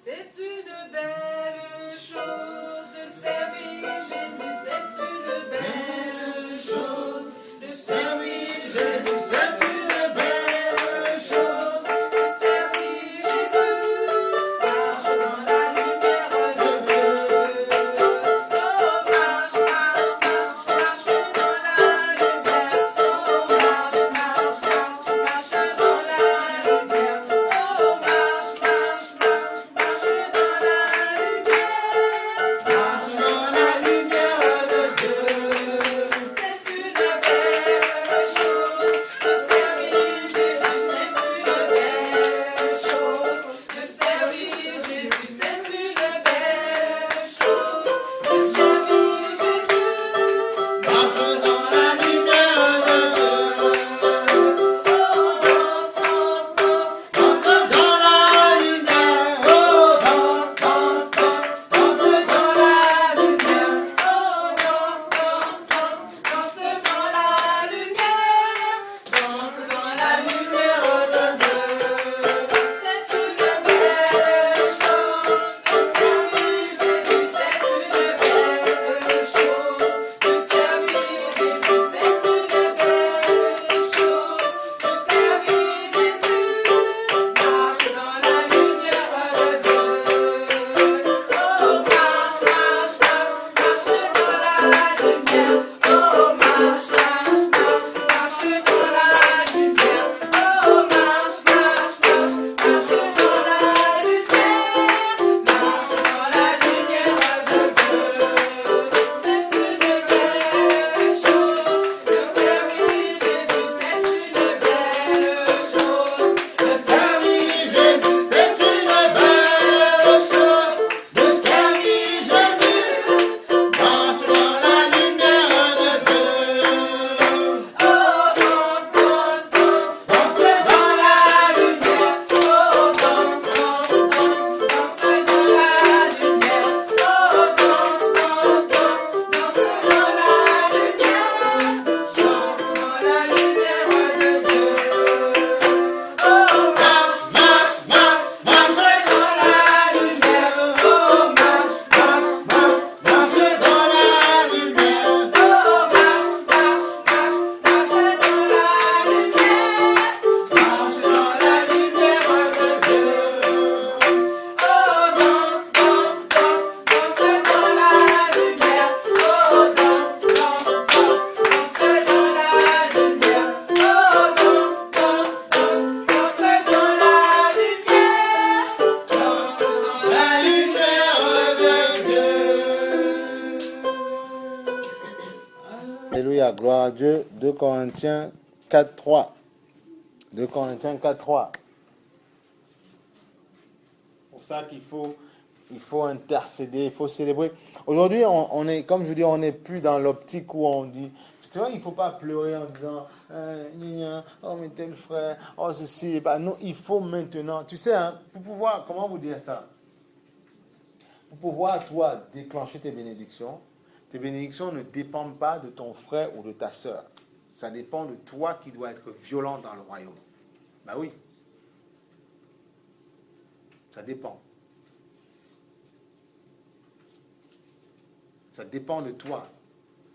C'est une belle chose de servir Jésus, c'est une belle chose de servir Jésus, c'est une belle chose de servir Jésus, marche dans la lumière de Dieu. Oh, marche, marche, marche, marche dans la lumière. Oh, marche, marche, marche, marche dans la lumière. Oh, marche, marche, marche, marche dans la lumière. Marche dans la lumière de Dieu. C'est une belle chose de servir Jésus, c'est une belle chose de servir Jésus, c'est une belle chose de servir Jésus. Marche dans la lumière de Dieu. Oh, danse, danse, danse, danse dans la lumière. Oh, danse, danse, danse, danse dans la lumière. Oh, danse, danse, danse, danse dans la lumière. Danse dans la lumière de Dieu. C'est une belle chose de servir Jésus, c'est une belle chose de servir Jésus, c'est une belle chose de servir Jésus. Marche dans la lumière de Dieu. Oh, marche, marche, marche, marche dans la lumière. Oh, marche, marche, marche, marche dans la lumière. Oh, marche, marche, marche, marche dans la lumière. Marche dans la lumière de Dieu. C'est une belle chose de servir Jésus, c'est une belle chose de servir Jésus, c'est une belle chose de servir Jésus. Marche dans la lumière de Dieu. Oh, danse, danse, danse, danse dans la lumière. Oh, danse, danse, danse, danse dans la lumière. Oh, danse, danse, danse, danse dans la lumière. Danse dans la lumière de Dieu. Oh, marche, marche, marche, marche dans la lumière. Oh, marche, marche, marche, marche dans la lumière. Oh, marche, marche, marche, marche dans la lumière. Marche dans la lumière de Dieu. Oh, danse, danse, danse, danse dans la lumière. Oh, danse, danse, danse, danse dans la lumière. Oh, danse, danse, danse, danse dans la lumière. Danse dans la lumière de Dieu. Alléluia, gloire à Dieu. 2 Corinthiens 4, 3. 2 Corinthiens 4, 3. C'est pour ça qu'il faut intercéder, il faut célébrer. Aujourd'hui, on est, comme je dis, on n'est plus dans l'optique où on dit, c'est vrai, il ne faut pas pleurer en disant, oh mais tel frère, oh ceci, bah non, il faut maintenant, tu sais, hein, pour pouvoir, comment vous dire ça? Pour pouvoir, toi, déclencher tes bénédictions ne dépendent pas de ton frère ou de ta sœur. Ça dépend de toi qui dois être violent dans le royaume. Ben oui. Ça dépend. Ça dépend de toi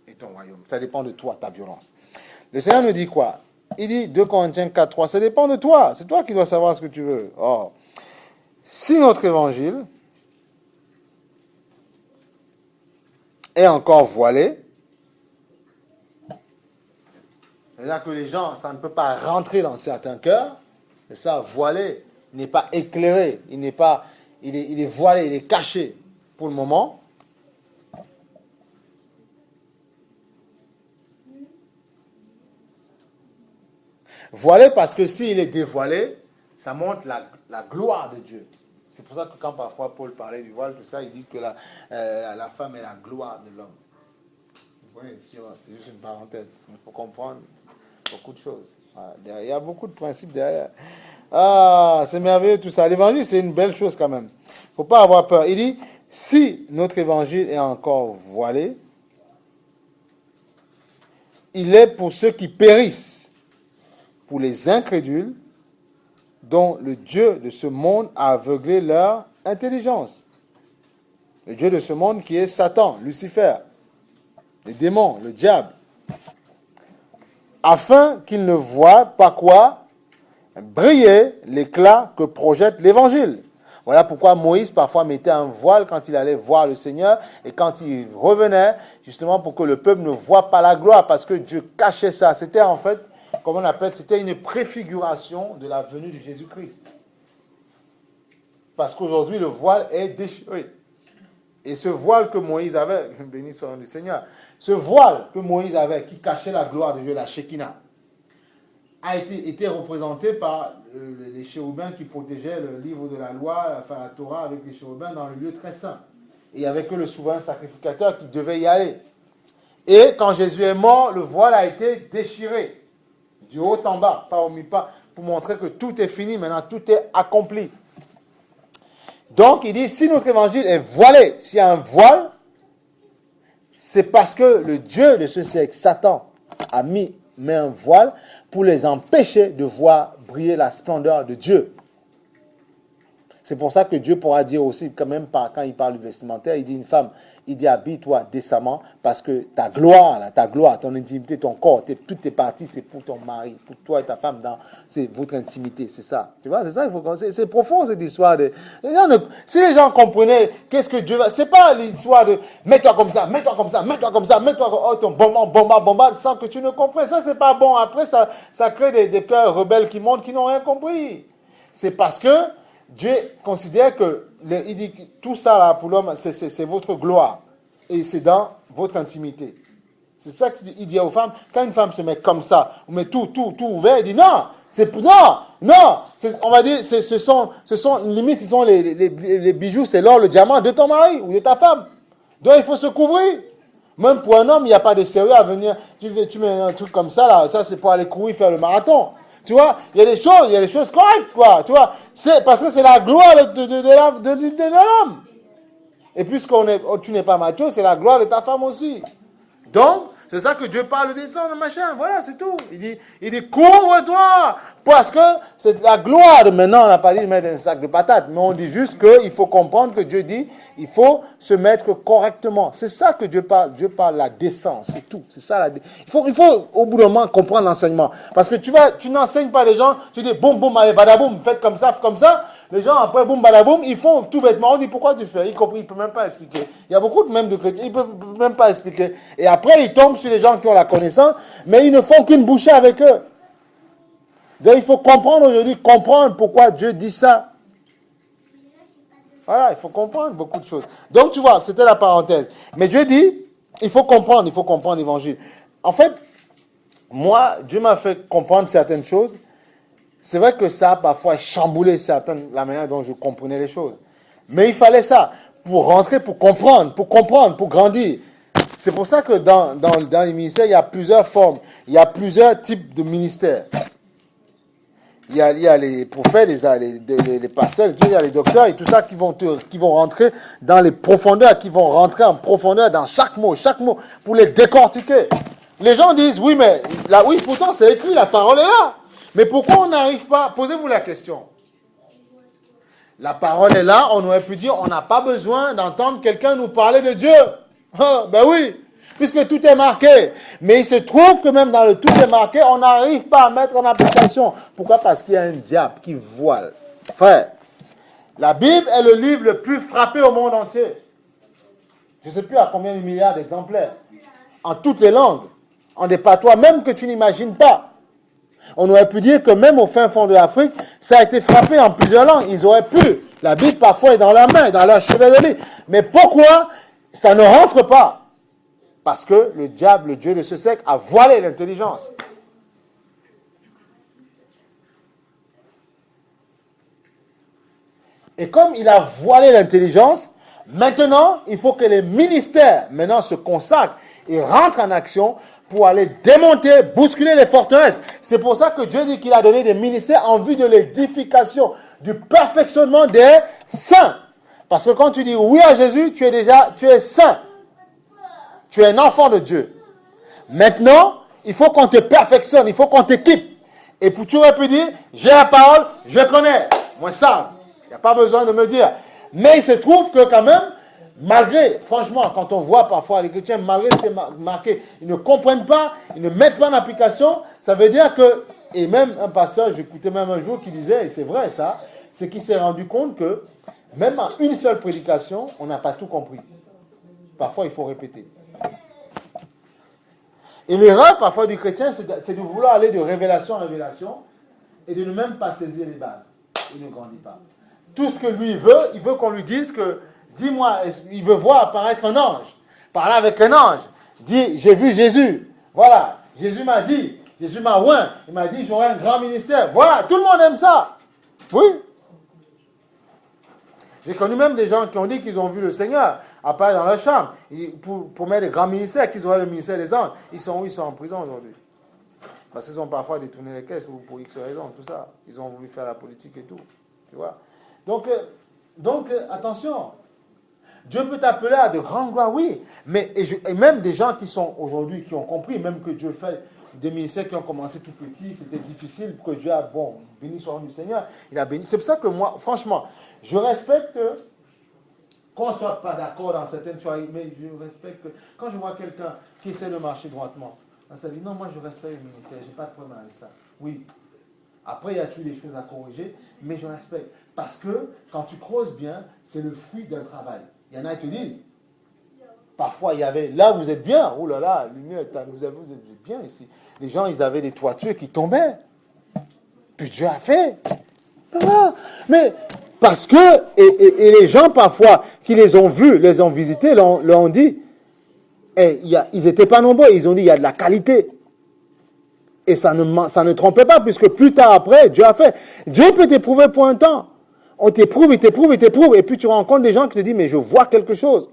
et ton royaume. Ça dépend de toi, ta violence. Le Seigneur nous dit quoi? Il dit 2 Corinthiens 4, 3. Ça dépend de toi. C'est toi qui dois savoir ce que tu veux. Or, si notre évangile est encore voilé, c'est-à-dire que les gens, ça ne peut pas rentrer dans certains cœurs, et ça, voilé, il n'est pas éclairé, il est voilé, il est caché pour le moment. Voilé parce que s'il est dévoilé, ça montre la gloire de Dieu. C'est pour ça que quand parfois Paul parlait du voile, tout ça, il dit que la femme est la gloire de l'homme. Vous voyez, c'est juste une parenthèse. Il faut comprendre beaucoup de choses. Il y a beaucoup de principes derrière. Ah, c'est merveilleux tout ça. L'évangile, c'est une belle chose quand même. Il ne faut pas avoir peur. Il dit, si notre évangile est encore voilé, il est pour ceux qui périssent, pour les incrédules, dont le Dieu de ce monde a aveuglé leur intelligence. Le Dieu de ce monde qui est Satan, Lucifer, le démon, le diable. Afin qu'il ne voie pas quoi? Briller l'éclat que projette l'évangile. Voilà pourquoi Moïse parfois mettait un voile quand il allait voir le Seigneur et quand il revenait, justement pour que le peuple ne voie pas la gloire, parce que Dieu cachait ça. C'était en fait, comment on appelle, c'était une préfiguration de la venue de Jésus-Christ. Parce qu'aujourd'hui, le voile est déchiré. Et ce voile que Moïse avait, béni soit le nom du Seigneur, ce voile que Moïse avait, qui cachait la gloire de Dieu, la Shekinah, a été représenté par les chérubins qui protégeaient le livre de la loi, enfin la Torah, avec les chérubins dans le lieu très saint. Et il n'y avait que le souverain sacrificateur qui devait y aller. Et quand Jésus est mort, le voile a été déchiré, du haut en bas, pas au mi-pas, pour montrer que tout est fini, maintenant tout est accompli. Donc il dit, si notre évangile est voilé, s'il y a un voile, c'est parce que le Dieu de ce siècle, Satan, met un voile pour les empêcher de voir briller la splendeur de Dieu. C'est pour ça que Dieu pourra dire aussi, quand même, quand il parle du vestimentaire, il dit une femme, il dit habille-toi décemment parce que ta gloire, ton intimité, ton corps, toutes tes parties, c'est pour ton mari, pour toi et ta femme, c'est votre intimité, c'est ça. Tu vois, c'est ça qu'il faut comprendre. C'est profond cette histoire de. Si les gens comprenaient qu'est-ce que Dieu va. C'est pas l'histoire de mets-toi comme ça, mets-toi comme ça, mets-toi comme ça, mets-toi comme ton bomba, sans que tu ne comprennes. Ça, c'est pas bon. Après, ça crée des cœurs rebelles qui montent, qui n'ont rien compris. C'est parce que Dieu considère que, il dit que tout ça là pour l'homme, c'est votre gloire. Et c'est dans votre intimité. C'est pour ça qu'il dit aux femmes, quand une femme se met comme ça, on met tout ouvert, il dit non, on va dire, ce sont limite, ce sont les bijoux, c'est l'or, le diamant de ton mari ou de ta femme. Donc il faut se couvrir. Même pour un homme, il n'y a pas de sérieux à venir, tu mets un truc comme ça là, ça c'est pour aller courir, faire le marathon. Tu vois, il y a des choses correctes, quoi. Tu vois, c'est parce que c'est la gloire de l'homme. Et puisque tu n'es pas macho, c'est la gloire de ta femme aussi. Donc, c'est ça que Dieu parle de descendre, machin. Voilà, c'est tout. Il dit, couvre-toi. Parce que c'est la gloire de maintenant, on n'a pas dit de mettre un sac de patates, mais on dit juste qu'il faut comprendre que Dieu dit, il faut se mettre correctement. C'est ça que Dieu parle. Dieu parle de la décence, c'est tout. C'est ça il faut au bout d'un moment comprendre l'enseignement. Parce que tu n'enseignes pas les gens, tu dis boum, boum, allez, badaboum, faites comme ça, Les gens, après, boum, badaboum, ils font tout bêtement. On dit, pourquoi tu fais? Ils ne peuvent même pas expliquer. Il y a beaucoup de chrétiens, ils ne peuvent même pas expliquer. Et après, ils tombent sur les gens qui ont la connaissance, mais ils ne font qu'une bouchée avec eux. Donc, il faut comprendre aujourd'hui, pourquoi Dieu dit ça. Voilà, il faut comprendre beaucoup de choses. Donc, tu vois, c'était la parenthèse. Mais Dieu dit, il faut comprendre l'évangile. En fait, moi, Dieu m'a fait comprendre certaines choses. C'est vrai que ça a parfois chamboulé la manière dont je comprenais les choses. Mais il fallait ça pour rentrer, pour comprendre, pour grandir. C'est pour ça que dans les ministères, il y a plusieurs formes. Il y a plusieurs types de ministères. Il y a les prophètes, les pasteurs, il y a les docteurs et tout ça qui vont rentrer dans les profondeurs, qui vont rentrer en profondeur dans chaque mot, pour les décortiquer. Les gens disent, oui, mais là, oui, pourtant c'est écrit, la parole est là. Mais pourquoi on n'arrive pas? Posez-vous la question. La parole est là, on aurait pu dire, on n'a pas besoin d'entendre quelqu'un nous parler de Dieu. Ben oui, puisque tout est marqué. Mais il se trouve que même dans le tout est marqué, on n'arrive pas à mettre en application. Pourquoi? Parce qu'il y a un diable qui voile. Frère, la Bible est le livre le plus frappé au monde entier. Je ne sais plus à combien de milliards d'exemplaires. En toutes les langues. En des patois même que tu n'imagines pas. On aurait pu dire que même au fin fond de l'Afrique, ça a été frappé en plusieurs langues. Ils auraient pu. La Bible parfois est dans la main, dans leur chevet de lit. Mais pourquoi ça ne rentre pas? Parce que le diable, le Dieu de ce siècle, a voilé l'intelligence. Et comme il a voilé l'intelligence, maintenant, il faut que les ministères se consacrent et rentrent en action pour aller démonter, bousculer les forteresses. C'est pour ça que Dieu dit qu'il a donné des ministères en vue de l'édification, du perfectionnement des saints. Parce que quand tu dis oui à Jésus, tu es saint. Tu es un enfant de Dieu. Maintenant, il faut qu'on te perfectionne, il faut qu'on t'équipe. Et pour tu aurais pu dire, j'ai la parole, je connais. Moi ça, il n'y a pas besoin de me dire. Mais il se trouve que quand même, malgré, franchement, quand on voit parfois les chrétiens, malgré ce qui est marqué, ils ne comprennent pas, ils ne mettent pas en application, ça veut dire que, et même un pasteur, j'écoutais même un jour qui disait, et c'est vrai ça, c'est qu'il s'est rendu compte que, même en une seule prédication, on n'a pas tout compris. Parfois, il faut répéter. Et l'erreur, parfois, du chrétien, c'est de vouloir aller de révélation en révélation et de ne même pas saisir les bases. Il ne grandit pas. Tout ce que lui il veut qu'on lui dise que, dis-moi, il veut voir apparaître un ange. Parler avec un ange. Dit, j'ai vu Jésus. Voilà. Jésus m'a dit. Jésus m'a oint. Il m'a dit, j'aurai un grand ministère. Voilà. Tout le monde aime ça. Oui. J'ai connu même des gens qui ont dit qu'ils ont vu le Seigneur apparaître dans leur chambre. Pour mettre des grands ministères, qu'ils auraient le ministère des anges. Ils sont en prison aujourd'hui. Parce qu'ils ont parfois détourné les caisses pour X raisons, tout ça. Ils ont voulu faire la politique et tout. Tu vois. Donc, attention. Dieu peut t'appeler à de grandes gloires, oui. Mais, et même des gens qui sont aujourd'hui, qui ont compris, même que Dieu fait des ministères qui ont commencé tout petits, c'était difficile, que Dieu a, bon, béni soit le nom du Seigneur, il a béni. C'est pour ça que moi, franchement, je respecte qu'on ne soit pas d'accord dans certaines choses, mais je respecte quand je vois quelqu'un qui essaie de marcher droitement, ça dit non, moi je respecte le ministère, je n'ai pas de problème avec ça. Oui. Après, il y a toujours des choses à corriger, mais je respecte. Parce que quand tu creuses bien, c'est le fruit d'un travail. Il y en a qui te disent, parfois il y avait, là vous êtes bien, oh là là, lumière, vous êtes bien ici. Les gens, ils avaient des toitures qui tombaient. Puis Dieu a fait. Voilà. Mais parce que, et les gens parfois qui les ont vus, les ont visités, leur ont dit, ils n'étaient pas nombreux, ils ont dit, il y a de la qualité. Et ça ne trompait pas, puisque plus tard après, Dieu a fait. Dieu peut t'éprouver pour un temps. On t'éprouve, il t'éprouve, et puis tu rencontres des gens qui te disent, mais je vois quelque chose.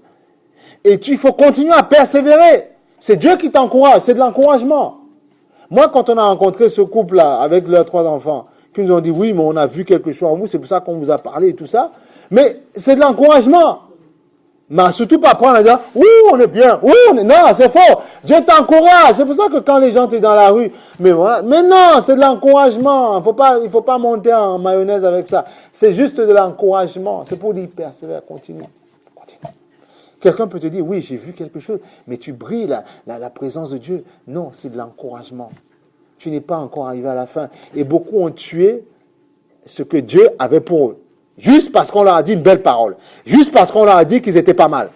Et il faut continuer à persévérer. C'est Dieu qui t'encourage, c'est de l'encouragement. Moi, quand on a rencontré ce couple-là, avec leurs 3 enfants, qui nous ont dit, oui, mais on a vu quelque chose en vous, c'est pour ça qu'on vous a parlé et tout ça. Mais c'est de l'encouragement. Mais surtout pas prendre à dire, oui, on est bien, oui, non, c'est faux. Dieu t'encourage. C'est pour ça que quand les gens te disent dans la rue, mais voilà, mais non, c'est de l'encouragement. Il faut pas monter en mayonnaise avec ça. C'est juste de l'encouragement. C'est pour dire, persévère, continue. Quelqu'un peut te dire, oui, j'ai vu quelque chose, mais tu brilles la présence de Dieu. Non, c'est de l'encouragement. Tu n'es pas encore arrivé à la fin. Et beaucoup ont tué ce que Dieu avait pour eux. Juste parce qu'on leur a dit une belle parole. Juste parce qu'on leur a dit qu'ils étaient pas mal.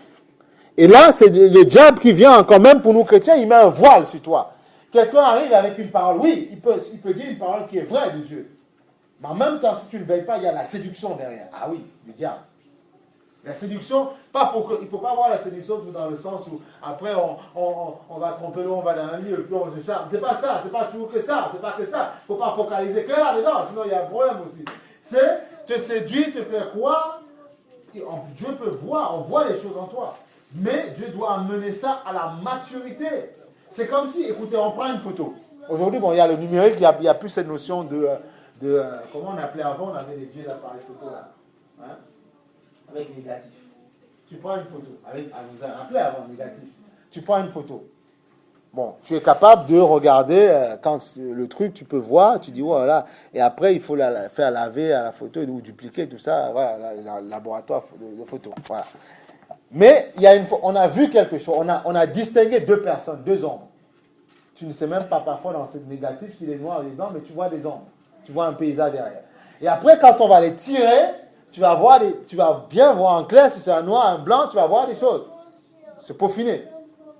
Et là, c'est le diable qui vient encore même pour nous chrétiens, il met un voile sur toi. Quelqu'un arrive avec une parole, oui, il peut dire une parole qui est vraie de Dieu. Mais en même temps, si tu ne veilles pas, il y a la séduction derrière. Ah oui, le diable. La séduction, il ne faut pas voir la séduction tout dans le sens où après on va tromper l'eau, on va dans un lit et puis on se charme. C'est pas ça, c'est pas toujours que ça, c'est pas que ça. Il ne faut pas focaliser que là-dedans, sinon il y a un problème aussi. C'est te séduire, te faire croire. Dieu peut voir, on voit les choses en toi. Mais Dieu doit amener ça à la maturité. C'est comme si, écoutez, on prend une photo. Aujourd'hui, bon, il y a le numérique, il n'y a plus cette notion de comment on appelait avant, on avait les vieux appareils photo là. Hein? Avec négatif. Tu prends une photo. On nous a rappelé avant négatif. Tu prends une photo. Bon, tu es capable de regarder quand le truc, tu peux voir, tu dis voilà, et après il faut la faire laver à la photo ou dupliquer tout ça, voilà, le laboratoire de photo. Voilà. Mais on a vu quelque chose, on a distingué 2 personnes, 2 ombres. Tu ne sais même pas parfois dans ce négatif s'il est noir ou il est blanc, mais tu vois des ombres, tu vois un paysage derrière. Et après quand on va les tirer, tu vas bien voir en clair si c'est un noir, un blanc, tu vas voir des choses. Se peaufiner,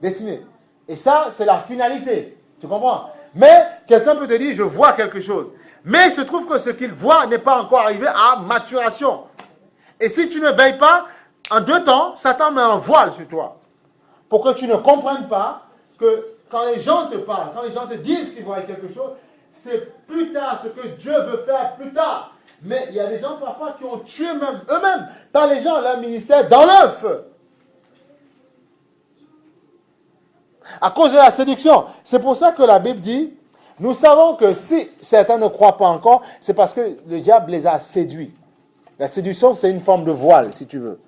dessiner. Et ça, c'est la finalité. Tu comprends? Mais quelqu'un peut te dire, je vois quelque chose. Mais il se trouve que ce qu'il voit n'est pas encore arrivé à maturation. Et si tu ne veilles pas, en 2 temps, Satan met un voile sur toi. Pour que tu ne comprennes pas que quand les gens te parlent, quand les gens te disent qu'ils voient quelque chose, c'est plus tard ce que Dieu veut faire plus tard. Mais il y a des gens parfois qui ont tué même eux-mêmes, par les gens, leur ministère, dans l'œuf. À cause de la séduction. C'est pour ça que la Bible dit, nous savons que si certains ne croient pas encore, c'est parce que le diable les a séduits. La séduction, c'est une forme de voile, si tu veux.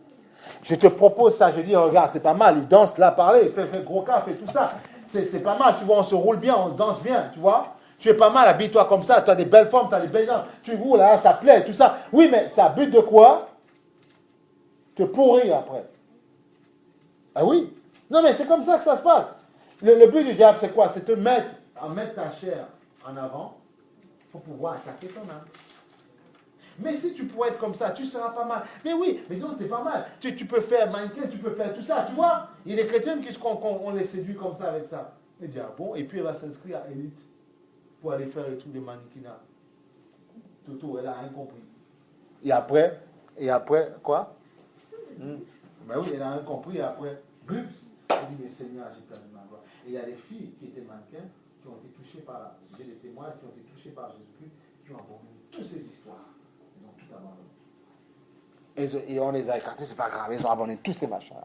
Je te propose ça, je dis, regarde, c'est pas mal, il danse là, parler, fait gros cas, fait tout ça. C'est pas mal, tu vois, on se roule bien, on danse bien, tu vois. Tu es pas mal, habille-toi comme ça, tu as des belles formes, tu as des belles jambes, tu roules là, ça plaît, tout ça. Oui, mais ça but de quoi? te pourris après. Ah oui. Non, mais c'est comme ça que ça se passe. Le but du diable, c'est quoi? C'est mettre ta chair en avant pour pouvoir attaquer ton âme. Mais si tu pourrais être comme ça, tu seras pas mal. Mais oui, mais non, t'es pas mal. Tu peux faire mannequin, tu peux faire tout ça, tu vois. Il y a des chrétiens qu'on les séduit comme ça avec ça. Il dit, ah bon, et puis elle va s'inscrire à élite pour aller faire le truc de mannequinat. Toto, elle a rien compris. Et après, quoi? Ben oui, elle a rien compris, et après, blups, elle dit, mais Seigneur, j'ai perdu ma gloire. Et il y a des filles qui étaient mannequins, qui ont été touchées par, j'ai des témoins, qui ont été touchées par Jésus-Christ, qui ont abandonné toutes ces histoires. Ils ont tout abandonné. Et on les a écartés, c'est pas grave, ils ont abandonné tous ces machins-là.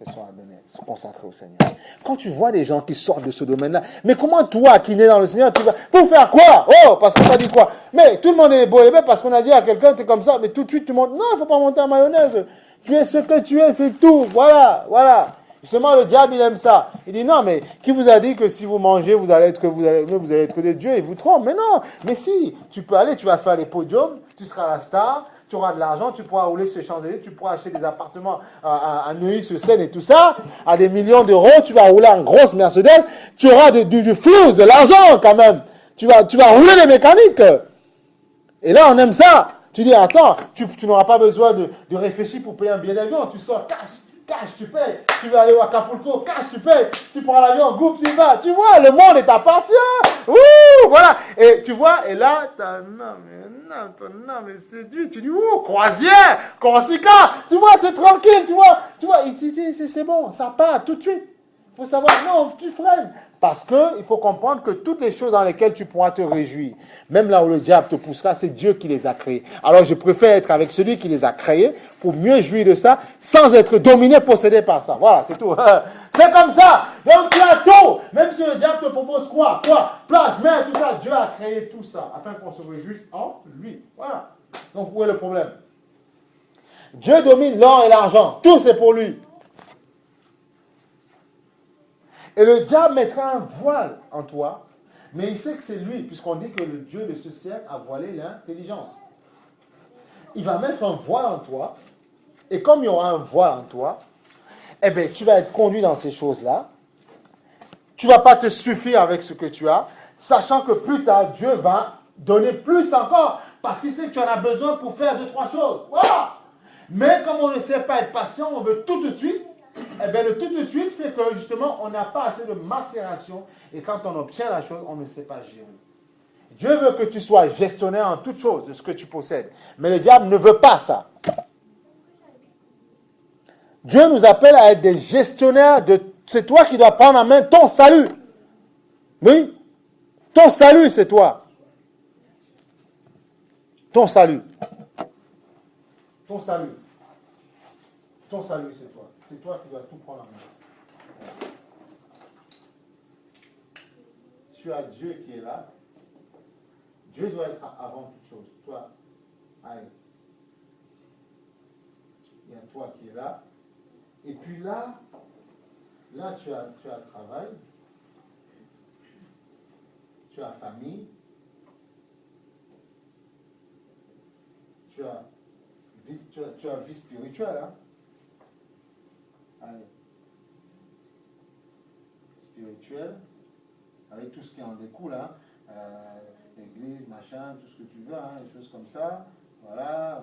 Ils sont abandonnés, ils sont consacrés au Seigneur. Quand tu vois des gens qui sortent de ce domaine-là, mais comment toi, qui nais dans le Seigneur, tu vas, pour faire quoi? Oh, parce qu'on t'a dit quoi? Mais tout le monde est beau et bien parce qu'on a dit à quelqu'un, tu es comme ça, mais tout de suite tu montes. Non, il ne faut pas monter en mayonnaise. Tu es ce que tu es, c'est tout. Voilà, voilà. Justement, le diable, il aime ça. Il dit, non, mais qui vous a dit que si vous mangez, vous allez être des dieux, il vous trompe. Mais non, mais si, tu peux aller, tu vas faire les podiums, tu seras la star, tu auras de l'argent, tu pourras rouler sur les Champs-Élysées, tu pourras acheter des appartements à Neuilly-sur-Seine et tout ça, à des millions d'euros, tu vas rouler en grosse Mercedes, tu auras du flou, de l'argent quand même. Tu vas rouler des mécaniques. Et là, on aime ça. Tu dis, attends, tu n'auras pas besoin de réfléchir pour payer un billet d'avion. Tu sors, cash, tu payes. Tu veux aller au Acapulco, cash, tu payes. Tu prends l'avion, goup, tu y vas. Tu vois, le monde est t'appartient. Ouh, voilà. Et tu vois, et là, non, mais c'est dur. Tu dis, ouh, croisière, Corsica. Tu vois, c'est tranquille, tu vois. Il te dit, c'est bon, ça part tout de suite. Il faut savoir, non, tu freines. Parce qu'il faut comprendre que toutes les choses dans lesquelles tu pourras te réjouir, même là où le diable te poussera, c'est Dieu qui les a créées. Alors je préfère être avec celui qui les a créées pour mieux jouir de ça, sans être dominé, possédé par ça. Voilà, c'est tout. C'est comme ça. Donc tu as tout. Même si le diable te propose quoi? Place, mer, tout ça. Dieu a créé tout ça afin qu'on se réjouisse en lui. Voilà. Donc où est le problème? Dieu domine l'or et l'argent. Tout c'est pour lui. Et le diable mettra un voile en toi, mais il sait que c'est lui, puisqu'on dit que le Dieu de ce siècle a voilé l'intelligence. Il va mettre un voile en toi, et comme il y aura un voile en toi, eh bien, tu vas être conduit dans ces choses-là. Tu ne vas pas te suffire avec ce que tu as, sachant que plus tard, Dieu va donner plus encore, parce qu'il sait que tu en as besoin pour faire 2-3 choses. Voilà. Mais comme on ne sait pas être patient, on veut tout de suite. Eh bien, le tout de suite fait que justement, on n'a pas assez de macération. Et quand on obtient la chose, on ne sait pas gérer. Dieu veut que tu sois gestionnaire en toute chose de ce que tu possèdes. Mais le diable ne veut pas ça. Dieu nous appelle à être des gestionnaires de... C'est toi qui dois prendre en main ton salut. Oui. Ton salut, c'est toi. Ton salut. Ton salut. Ton salut, c'est toi. C'est toi qui dois tout prendre en main. Tu as Dieu qui est là. Dieu doit être avant toute chose. Toi, allez. Il y a toi qui est là. Et puis là tu as travail. Tu as famille. Tu as vie spirituelle. Hein? Allez. Spirituelle. Avec tout ce qui en découle. Hein? L'église, machin, tout ce que tu veux. Hein? Des choses comme ça. Voilà.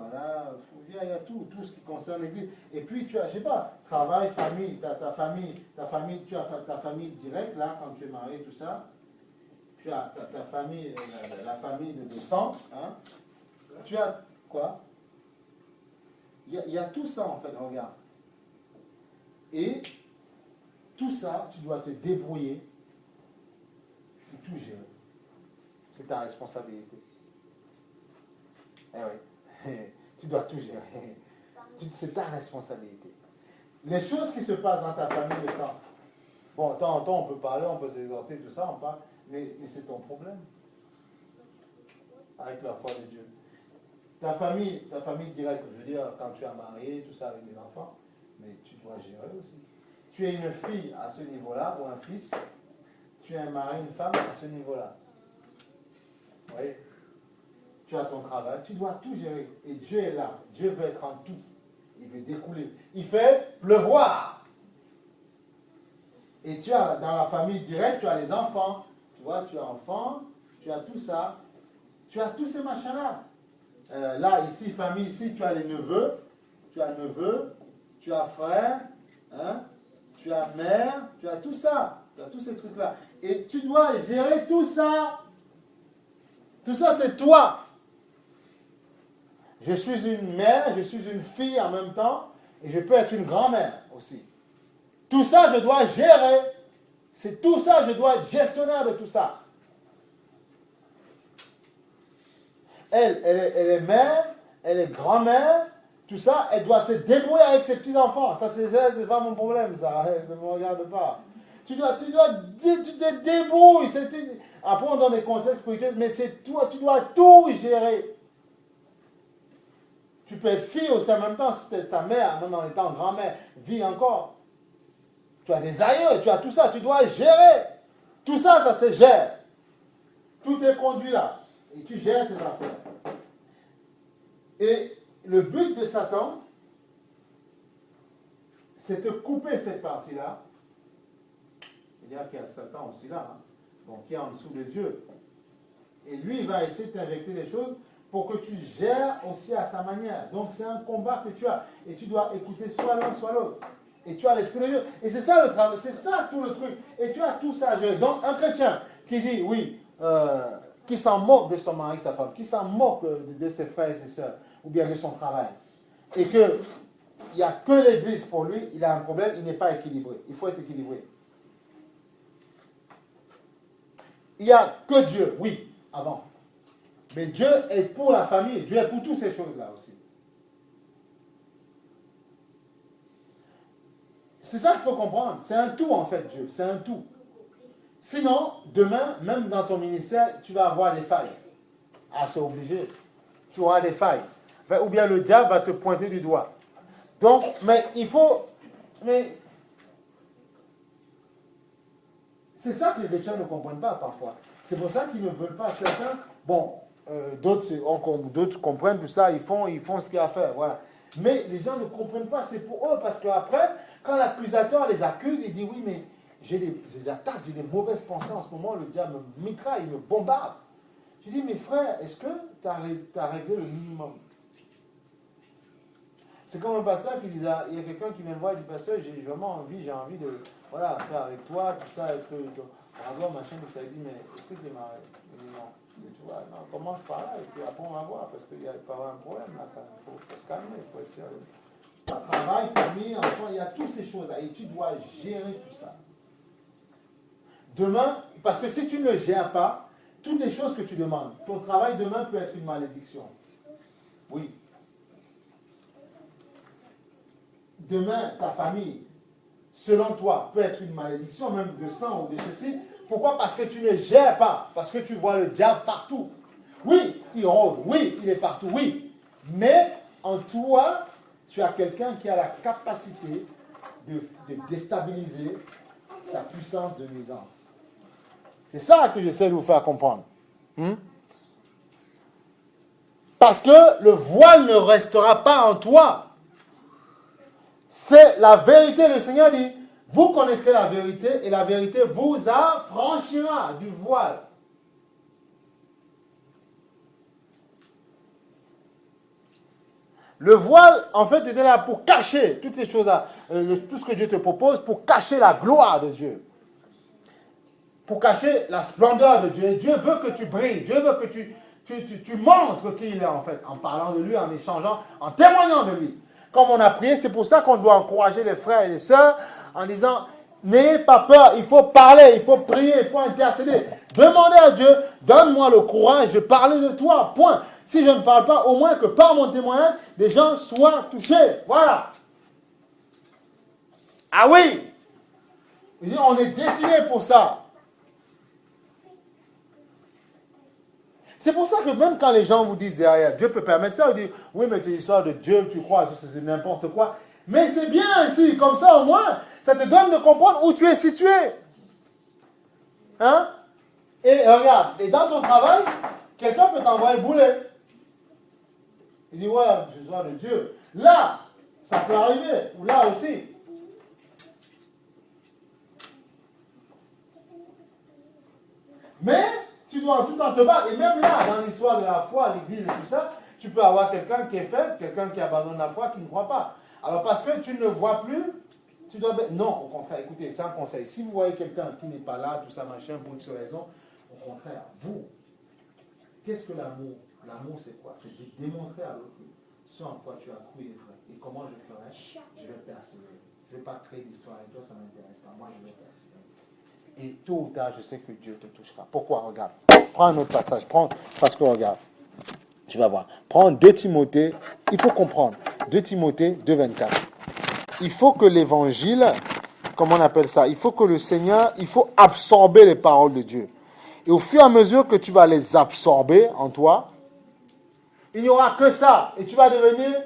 Il y a tout ce qui concerne l'église. Et puis tu as, je sais pas, travail, famille, ta famille, tu as ta famille directe, là, quand tu es marié, tout ça. Tu as ta famille, la famille de sang. Hein? Tu as quoi? Il y a tout ça, en fait, regarde. Et tout ça, tu dois te débrouiller pour tout gérer. C'est ta responsabilité. Eh oui. Tu dois tout gérer. C'est ta responsabilité. Les choses qui se passent dans ta famille de sang. Bon, de temps en temps, on peut parler, on peut s'exhorter, tout ça, on parle, mais c'est ton problème. Avec la foi de Dieu. Ta famille directe, je veux dire, quand tu es marié, tout ça avec des enfants, mais tu dois gérer aussi. Tu es une fille à ce niveau-là, ou un fils, tu es un mari, une femme à ce niveau-là. Oui. Tu as ton travail, tu dois tout gérer. Et Dieu est là. Dieu veut être en tout. Il veut découler. Il fait pleuvoir. Et tu as, dans la famille directe, tu as les enfants. Tu vois, tu as enfants, tu as tout ça. Tu as tous ces machins-là. Là, ici, famille, ici, tu as les neveux. Tu as neveux, tu as frère, hein, tu as mère, tu as tout ça. Tu as tous ces trucs-là. Et tu dois gérer tout ça. Tout ça, c'est toi. Je suis une mère, je suis une fille en même temps, et je peux être une grand-mère aussi. Tout ça, je dois gérer. C'est tout ça, je dois être gestionnaire de tout ça. Elle est mère, elle est grand-mère, tout ça, elle doit se débrouiller avec ses petits-enfants. Ça, c'est pas mon problème, ça. Ne me regarde pas. Tu te débrouilles. Après, on donne des conseils spirituels, mais c'est toi, tu dois tout gérer. Tu peux être fille aussi en même temps, si ta mère, même en étant grand-mère, vit encore. Tu as des aïeux, tu as tout ça, tu dois gérer. Tout ça, ça se gère. Tout est conduit là. Et tu gères tes affaires. Et le but de Satan, c'est de couper cette partie-là. C'est-à-dire qu'il y a Satan aussi là, hein, donc qui est en dessous de Dieu. Et lui, il va essayer de t'injecter des choses pour que tu gères aussi à sa manière. Donc c'est un combat que tu as. Et tu dois écouter soit l'un, soit l'autre. Et tu as l'esprit de Dieu. Et c'est ça le travail, c'est ça tout le truc. Et tu as tout ça à gérer. Donc un chrétien qui dit, oui, qui s'en moque de son mari, sa femme, qui s'en moque de ses frères et ses sœurs, ou bien de son travail, et qu'il n'y a que l'église pour lui, il a un problème, il n'est pas équilibré. Il faut être équilibré. Il n'y a que Dieu, oui, avant. Mais Dieu est pour la famille, Dieu est pour toutes ces choses-là aussi. C'est ça qu'il faut comprendre. C'est un tout en fait, Dieu. C'est un tout. Sinon, demain, même dans ton ministère, tu vas avoir des failles. Ah, c'est obligé. Tu auras des failles. Ou bien le diable va te pointer du doigt. Donc, mais il faut... Mais c'est ça que les chrétiens ne comprennent pas parfois. C'est pour ça qu'ils ne veulent pas. Certains, bon, d'autres comprennent tout ça, ils font ce qu'il y a à faire. Voilà. Mais les gens ne comprennent pas, c'est pour eux, parce qu'après, quand l'accusateur les accuse, il dit oui, mais j'ai des attaques, j'ai des mauvaises pensées en ce moment, le diable me mitraille, il me bombarde. Je dis, mes frères, est-ce que tu as réglé le minimum? C'est comme un pasteur qui disait, il y a quelqu'un qui vient me voir et dit, pasteur, j'ai vraiment envie de faire avec toi, tout ça, être bravo, machin, tout ça. Il dit, mais est-ce que tu es marié? Il dit, non. Il dit, tu vois, non, commence par là, et puis après on va voir, parce qu'il y a pas un problème là, il faut se calmer, il faut être sérieux. Travail, famille, enfant, il y a toutes ces choses-là, et tu dois gérer tout ça. Demain, parce que si tu ne le gères pas, toutes les choses que tu demandes, ton travail demain peut être une malédiction. Oui. Demain, ta famille, selon toi, peut être une malédiction, même de sang ou de ceci. Pourquoi? Parce que tu ne gères pas. Parce que tu vois le diable partout. Oui, il rôde. Oui, il est partout. Oui. Mais en toi, tu as quelqu'un qui a la capacité de déstabiliser sa puissance de nuisance. C'est ça que j'essaie de vous faire comprendre. Parce que le voile ne restera pas en toi. C'est la vérité. Le Seigneur dit, vous connaîtrez la vérité et la vérité vous affranchira du voile. Le voile, en fait, était là pour cacher toutes ces choses-là, tout ce que Dieu te propose, pour cacher la gloire de Dieu. Pour cacher la splendeur de Dieu. Dieu veut que tu brilles. Dieu veut que tu montres qui il est, en fait, en parlant de lui, en échangeant, en témoignant de lui. Comme on a prié, c'est pour ça qu'on doit encourager les frères et les sœurs en disant, n'ayez pas peur, il faut parler, il faut prier, il faut intercéder. Demandez à Dieu, donne-moi le courage de parler de toi, point. Si je ne parle pas, au moins que par mon témoignage, des gens soient touchés. Voilà. Ah oui, on est décidé pour ça. C'est pour ça que même quand les gens vous disent derrière, Dieu peut permettre ça, vous dites, oui, mais tes histoires de Dieu, tu crois, c'est n'importe quoi. Mais c'est bien ici, comme ça au moins, ça te donne de comprendre où tu es situé. Hein? Et regarde, et dans ton travail, quelqu'un peut t'envoyer bouler. Il dit, ouais, j'ai besoin de Dieu. Là, Ça peut arriver. Ou là aussi. Mais tu dois tout en te battre. Et même là, dans l'histoire de la foi, l'église et tout ça, tu peux avoir quelqu'un qui est faible, quelqu'un qui abandonne la foi, qui ne croit pas. Alors parce que tu ne vois plus, tu dois... Non, au contraire, écoutez, c'est un conseil. Si vous voyez quelqu'un qui n'est pas là, tout ça, machin, pour une raison, au contraire, vous, qu'est-ce que l'amour? L'amour, c'est quoi? C'est de démontrer à l'autre ce en quoi tu as cru et vrai. Et comment je ferai? Je vais persévérer. Je ne vais pas créer d'histoire avec toi, ça ne m'intéresse pas. Moi, je vais persévérer. Et tôt ou tard, je sais que Dieu te touchera. Pourquoi? Regarde. Prends un autre passage. Parce que regarde. Tu vas voir. Prends 2 Timothée. Il faut comprendre. 2 Timothée 2,24. Il faut que l'évangile, comment on appelle ça? Il faut que le Seigneur, il faut absorber les paroles de Dieu. Et au fur et à mesure que tu vas les absorber en toi, il n'y aura que ça. Et tu vas devenir...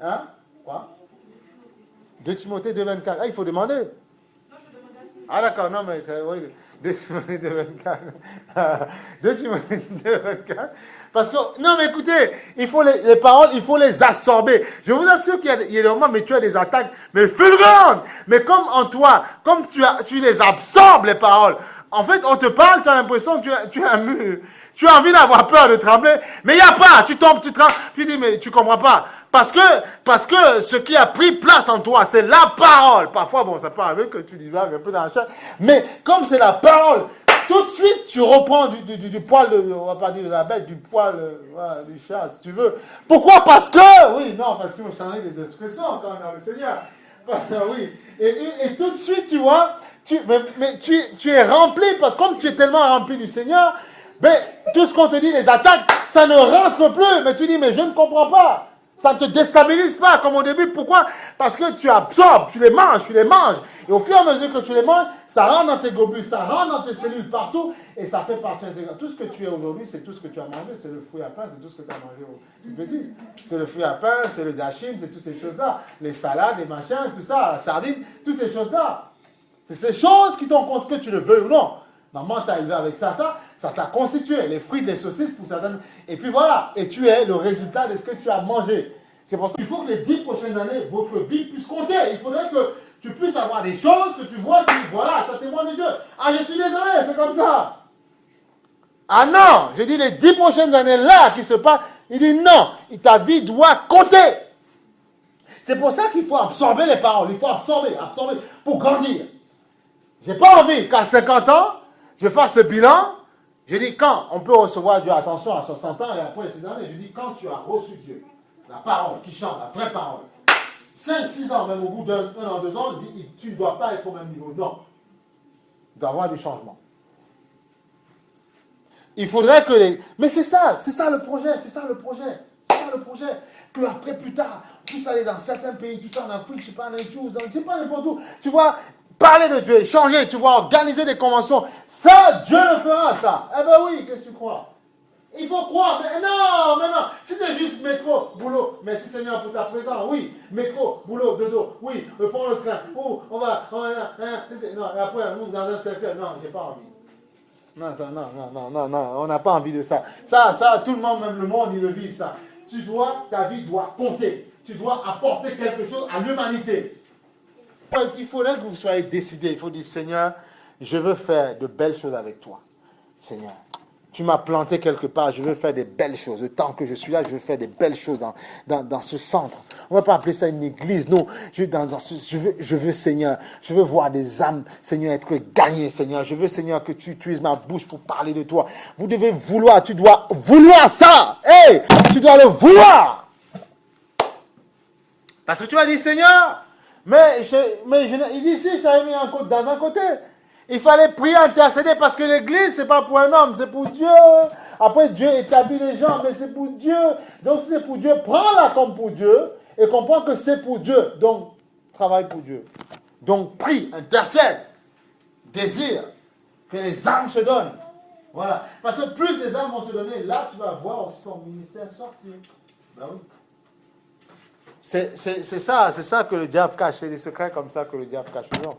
Hein? Quoi? 2 Timothée 2,24. Ah, il faut demander. Ah d'accord, non mais c'est... Oui, 2 Timothée 2,24. 2 Timothée 2,24. Parce que... Non mais écoutez, il faut les paroles, il faut les absorber. Je vous assure qu'il y a des moments, mais tu as des attaques, mais fulgurantes. Mais comme en toi, comme tu les absorbes, les paroles. En fait, on te parle, tu as l'impression que tu as un mur. Tu as envie d'avoir peur, de trembler, mais il n'y a pas. Tu tombes, tu trembles, tu dis, mais tu ne comprends pas. Parce que ce qui a pris place en toi, c'est la parole. Parfois, bon, ça peut arriver que tu divagues un peu dans la chair, mais comme c'est la parole, tout de suite, tu reprends du poil, on va pas dire de la bête, du poil voilà, du chat, si tu veux. Pourquoi? Parce que, oui, non, parce qu'il faut changer les expressions quand on est dans le Seigneur. Oui, et tout de suite, tu vois, tu es rempli, parce que comme tu es tellement rempli du Seigneur, ben, tout ce qu'on te dit, les attaques, ça ne rentre plus. Mais tu dis, mais je ne comprends pas. Ça ne te déstabilise pas comme au début. Pourquoi? Parce que tu absorbes, tu les manges. Et au fur et à mesure que tu les manges, ça rentre dans tes globules, ça rentre dans tes cellules partout, et ça fait partie intégrante. Tout ce que tu es aujourd'hui, c'est tout ce que tu as mangé. C'est le fruit à pain, c'est tout ce que tu as mangé au tout petit. C'est le fruit à pain, c'est le dachine, c'est toutes ces choses-là. Les salades, les machins, tout ça, la sardine, toutes ces choses-là. C'est ces choses qui t'ont construit, que tu le veux ou non. Maman t'a élevé avec ça t'a constitué. Les fruits des saucisses pour certaines. Et puis voilà, et tu es le résultat de ce que tu as mangé. C'est pour ça qu'il faut que les 10 prochaines années, votre vie puisse compter. Il faudrait que tu puisses avoir des choses que tu vois, tu dis, voilà, ça témoigne de Dieu. Ah, je suis désolé, c'est comme ça. Ah non, je dis les 10 prochaines années là qui se passent, il dit non, ta vie doit compter. C'est pour ça qu'il faut absorber les paroles, il faut absorber pour grandir. J'ai pas envie qu'à 50 ans, je fasse le bilan. Je dis quand on peut recevoir Dieu, attention à 60 ans et après ces années, je dis quand tu as reçu Dieu, la parole qui chante, la vraie parole, 5, 6 ans, même au bout d'un an, 2 ans, tu ne dois pas être au même niveau. Non. Il doit y avoir du changement. Il faudrait que les... Mais c'est ça le projet, que après, plus tard, on puisse aller dans certains pays, tout ça en Afrique, je sais pas, n'importe où. Tu vois, parler de Dieu, changer, tu vois, organiser des conventions. Ça, Dieu le fera, ça. Eh ben oui, qu'est-ce que tu crois? Il faut croire, mais non. Si c'est juste métro, boulot, merci Seigneur pour ta présence, oui. Métro, boulot, dodo, oui. On prend le train, on va, non, et après, on monte dans un cercle. Non, j'ai pas envie. Non, on n'a pas envie de ça. Ça, tout le monde, même le monde, il le vit, ça. Ta vie doit compter. Tu dois apporter quelque chose à l'humanité. Il faudrait que vous soyez décidés. Il faut dire, Seigneur, je veux faire de belles choses avec toi. Seigneur, tu m'as planté quelque part, je veux faire des belles choses. Le temps que je suis là, je veux faire des belles choses dans ce centre. On ne va pas appeler ça une église, non. Je veux, Seigneur, je veux voir des âmes, Seigneur, être gagnées, Seigneur. Je veux, Seigneur, que tu utilises ma bouche pour parler de toi. Vous devez vouloir, tu dois vouloir ça. Hey, tu dois le vouloir. Parce que tu as dit, Seigneur, il dit ici, j'avais mis dans un côté. Il fallait prier, intercéder, parce que l'église, ce n'est pas pour un homme, c'est pour Dieu. Après, Dieu établit les gens, mais c'est pour Dieu. Donc, si c'est pour Dieu, prends-la comme pour Dieu et comprends que c'est pour Dieu. Donc, travaille pour Dieu. Donc, prie, intercède, désire que les âmes se donnent. Voilà. Parce que plus les âmes vont se donner, là, tu vas voir aussi ton ministère sortir. Ben oui. C'est ça que le diable cache. C'est des secrets comme ça que le diable cache aux gens.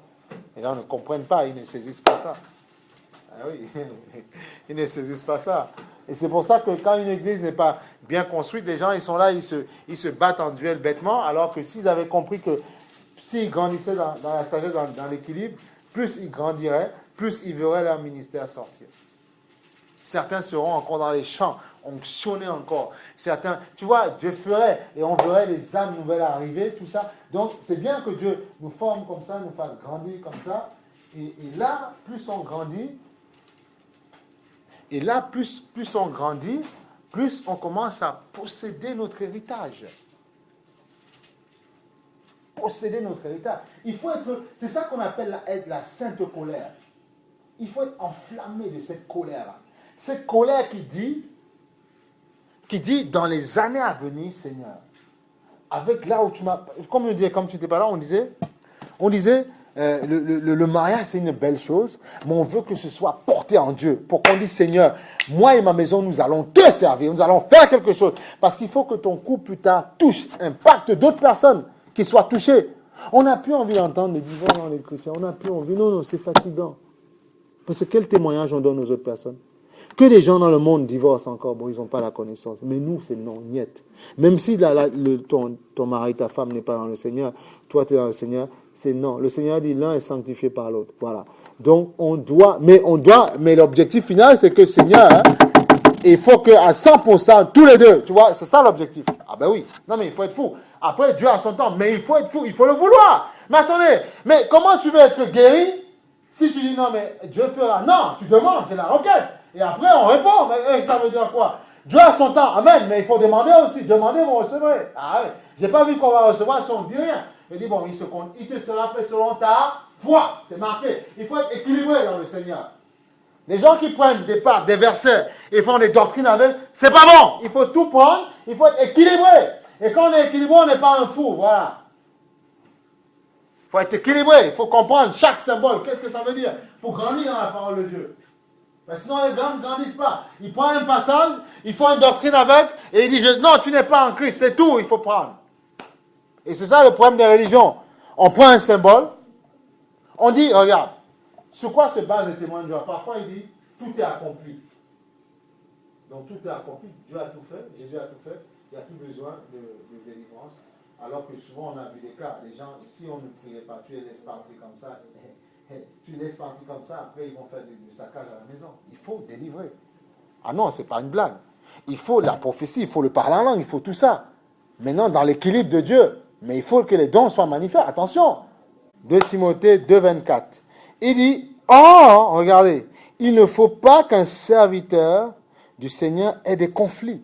Les gens ne comprennent pas, ils ne saisissent pas ça. Ah oui, ils ne saisissent pas ça. Et c'est pour ça que quand une église n'est pas bien construite, les gens, ils sont là, ils se battent en duel bêtement, alors que s'ils avaient compris que s'ils grandissaient dans la sagesse, dans l'équilibre, plus ils grandiraient, plus ils verraient leur ministère sortir. Certains seront encore dans les champs, onctionnés encore. Certains, tu vois, Dieu ferait, et on verrait les âmes nouvelles arriver, tout ça. Donc, c'est bien que Dieu nous forme comme ça, nous fasse grandir comme ça. Et là, plus on grandit, plus on grandit, plus on commence à posséder notre héritage. Posséder notre héritage. Il faut être, c'est ça qu'on appelle la sainte colère. Il faut être enflammé de cette colère-là. Cette colère qui dit dans les années à venir, Seigneur, avec là où tu m'as, comme tu n'étais pas là, on disait, le mariage c'est une belle chose, mais on veut que ce soit porté en Dieu, pour qu'on dise, Seigneur, moi et ma maison, nous allons te servir, nous allons faire quelque chose, parce qu'il faut que ton couple plus tard touche, impacte d'autres personnes qui soient touchées. On n'a plus envie d'entendre les divorces dans les chrétiens, on n'a plus envie, non, c'est fatigant. Parce que quel témoignage on donne aux autres personnes? Que les gens dans le monde divorcent encore, bon, ils n'ont pas la connaissance. Mais nous, c'est non, niet. Même si ton mari, ta femme n'est pas dans le Seigneur, toi, tu es dans le Seigneur, c'est non. Le Seigneur dit l'un est sanctifié par l'autre. Voilà. Donc, mais l'objectif final, c'est que Seigneur, il faut qu'à 100%, tous les deux, tu vois, c'est ça l'objectif. Ah ben oui. Non, mais il faut être fou. Après, Dieu a son temps, mais il faut être fou, il faut le vouloir. Mais attendez, mais comment tu veux être guéri si tu dis non, mais Dieu fera? Non, tu demandes, c'est la requête. Et après, on répond. Mais ça veut dire quoi? Dieu a son temps. Amen. Mais il faut demander aussi. Demandez, vous recevrez. Ah oui. J'ai pas vu qu'on va recevoir si on ne dit rien. Il dit, bon, il te sera fait selon ta foi. C'est marqué. Il faut être équilibré dans le Seigneur. Les gens qui prennent des versets et font des doctrines avec, c'est pas bon. Il faut tout prendre. Il faut être équilibré. Et quand on est équilibré, on n'est pas un fou. Voilà. Il faut être équilibré. Il faut comprendre chaque symbole. Qu'est-ce que ça veut dire? Pour grandir dans la parole de Dieu. Mais sinon, les gens ne grandissent pas. Il prend un passage, il faut une doctrine avec, et il dit, non, tu n'es pas en Christ, c'est tout, il faut prendre. Et c'est ça le problème des religions. On prend un symbole, on dit, regarde, sur quoi se base le témoin de Jéhovah? Parfois, il dit, tout est accompli. Donc, tout est accompli, Dieu a tout fait, Jésus a tout fait, il n'y a plus besoin de délivrance. Alors que souvent, on a vu des cas, les gens, si on ne priait pas, tu les laisses partir comme ça, tu laisses partir comme ça, après ils vont faire du saccage à la maison. Il faut délivrer. Ah non, c'est pas une blague. Il faut la prophétie, il faut le parler en langue, il faut tout ça. Maintenant, dans l'équilibre de Dieu. Mais il faut que les dons soient manifestés. Attention. 2 Timothée 2,24. Il dit, oh, regardez, il ne faut pas qu'un serviteur du Seigneur ait des conflits.